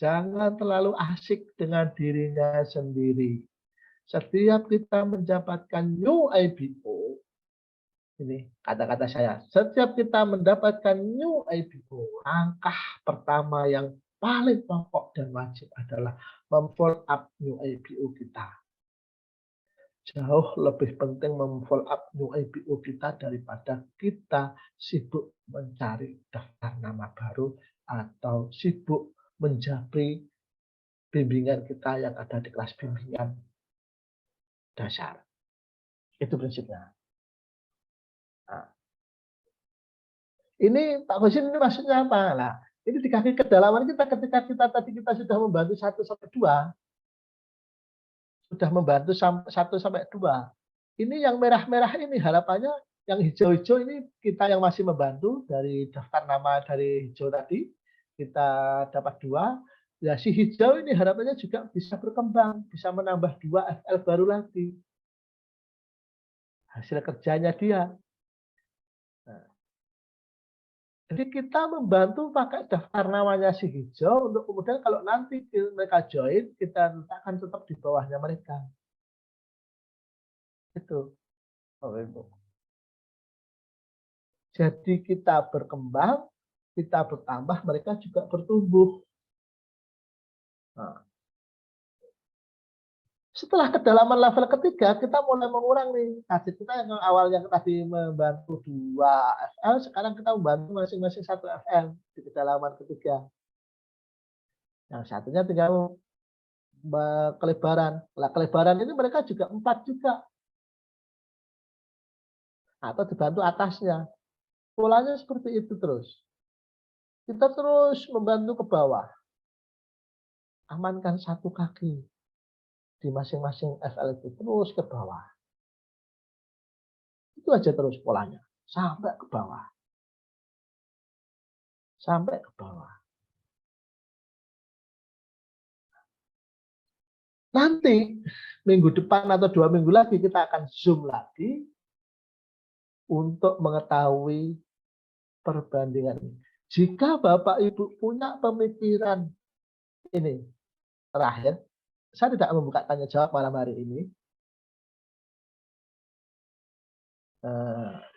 A: Jangan terlalu asik dengan dirinya sendiri. Setiap kita mendapatkan new IPO, Ini kata-kata saya. Setiap kita mendapatkan new IPO, langkah pertama yang paling pokok dan wajib adalah memfollow up new IPO kita. Jauh lebih penting memfollow up new IPO kita daripada kita sibuk mencari daftar nama baru atau sibuk menjapri bimbingan kita yang ada di kelas bimbingan dasar. Itu prinsipnya. Nah, ini Pak Husin ini maksudnya apa? Nah, ini di kaki kedalaman kita ketika kita sudah membantu 1 sampai 2, sudah membantu 1 sampai 2. Ini yang merah-merah ini harapannya, yang hijau-hijau ini kita yang masih membantu dari daftar nama dari hijau tadi, kita dapat 2. Ya si hijau ini harapannya juga bisa berkembang, bisa menambah 2 FL baru lagi. Hasil kerjanya dia. Nah, jadi kita membantu pakai daftar namanya si hijau untuk kemudian kalau nanti mereka join, kita letakkan tetap di bawahnya mereka. Itu. Jadi kita berkembang, kita bertambah, mereka juga bertumbuh. Nah, setelah kedalaman level ketiga, kita mulai mengurangi nih. Target kita yang awalnya tadi membantu 2 FL, sekarang kita membantu masing-masing 1 FL di kedalaman ketiga. Yang satunya tinggal kelebaran. Nah, kelebaran ini mereka juga 4 juga. Atau dibantu atasnya. Polanya seperti itu terus. Kita terus membantu ke bawah. Amankan 1 kaki di masing-masing FL itu terus ke bawah. Itu aja terus polanya. Sampai ke bawah. Sampai ke bawah. Nanti minggu depan atau 2 minggu lagi kita akan zoom lagi untuk mengetahui perbandingan ini. Jika Bapak Ibu punya pemikiran ini terakhir, saya tidak membuka tanya jawab malam hari ini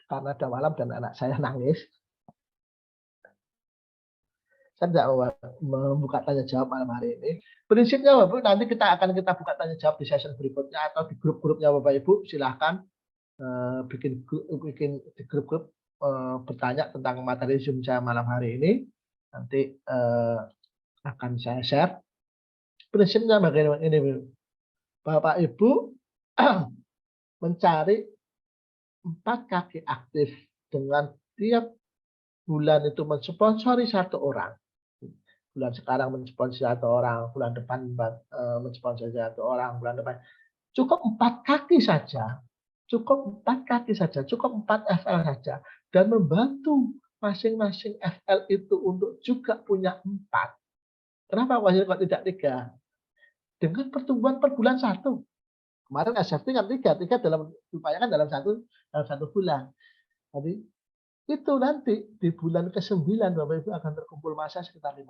A: karena ada malam dan anak saya nangis. Saya tidak membuka tanya jawab malam hari ini. Prinsipnya Bapak Ibu, nanti kita buka tanya jawab di session berikutnya atau di grup-grupnya Bapak Ibu. Silahkan bikin di grup-grup bertanya tentang materi Zoom saya malam hari ini. Nanti akan saya share. Prinsipnya bagaimana ini, Bapak Ibu mencari 4 kaki aktif dengan tiap bulan itu mensponsori 1 orang. Bulan sekarang mensponsori 1 orang, bulan depan mensponsori 1 orang, bulan depan. Cukup 4 kaki saja. Cukup 4 kaki saja, cukup 4 FL saja. Dan membantu masing-masing FL itu untuk juga punya 4. Kenapa kok tidak 3? Dengan pertumbuhan per bulan 1. Kemarin SFT kan 3 diupayakan dalam satu bulan. Jadi itu nanti di bulan ke-9 Bapak Ibu akan terkumpul massa sekitar 500.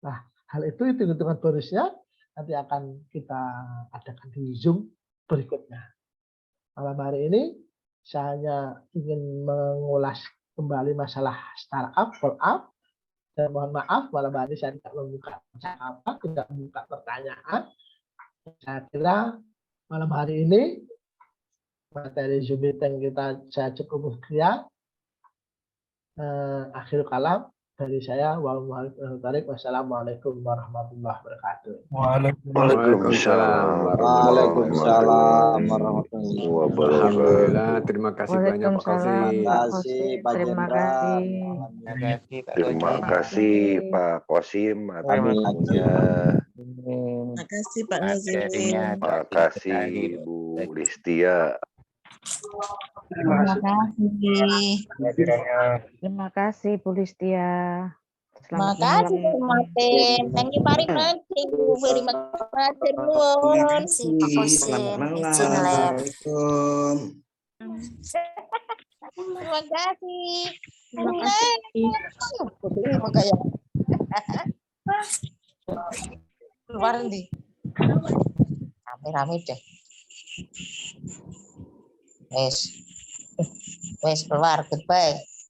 A: Nah, hal itu hitung-hitungan bonusnya nanti akan kita adakan di Zoom berikutnya. Malam hari ini saya hanya ingin mengulas kembali masalah startup, follow up. Dan mohon maaf, malam hari saya tidak membuka apa, tidak membuka pertanyaan. Saya kira malam hari ini materi Zoom meeting kita saya cukup sekian. Akhir kalam dari saya. Wassalamualaikum warahmatullahi wabarakatuh.
C: Waalaikumsalam warahmatullahi wabarakatuh.
E: Alhamdulillah, terima kasih banyak Pak Kosim.
B: Terima kasih.
C: Terima kasih Pak Kosim atas ilmunya.
F: Terima kasih Pak Nazim.
C: Terima kasih Bu Listia.
F: Terima kasih.
G: Terima kasih Bu Listia.
F: Terima
G: Selamat
F: kasih
G: malam.
F: Pak Martin. Thank you very much. Thank you very much Pak Martin.
H: Selamat malam. Assalamualaikum.
F: Terima kasih.
B: Terima kasih.
F: Makanya. Keluar nih. Rame-rame deh. Wes. Wes keluar, goodbye.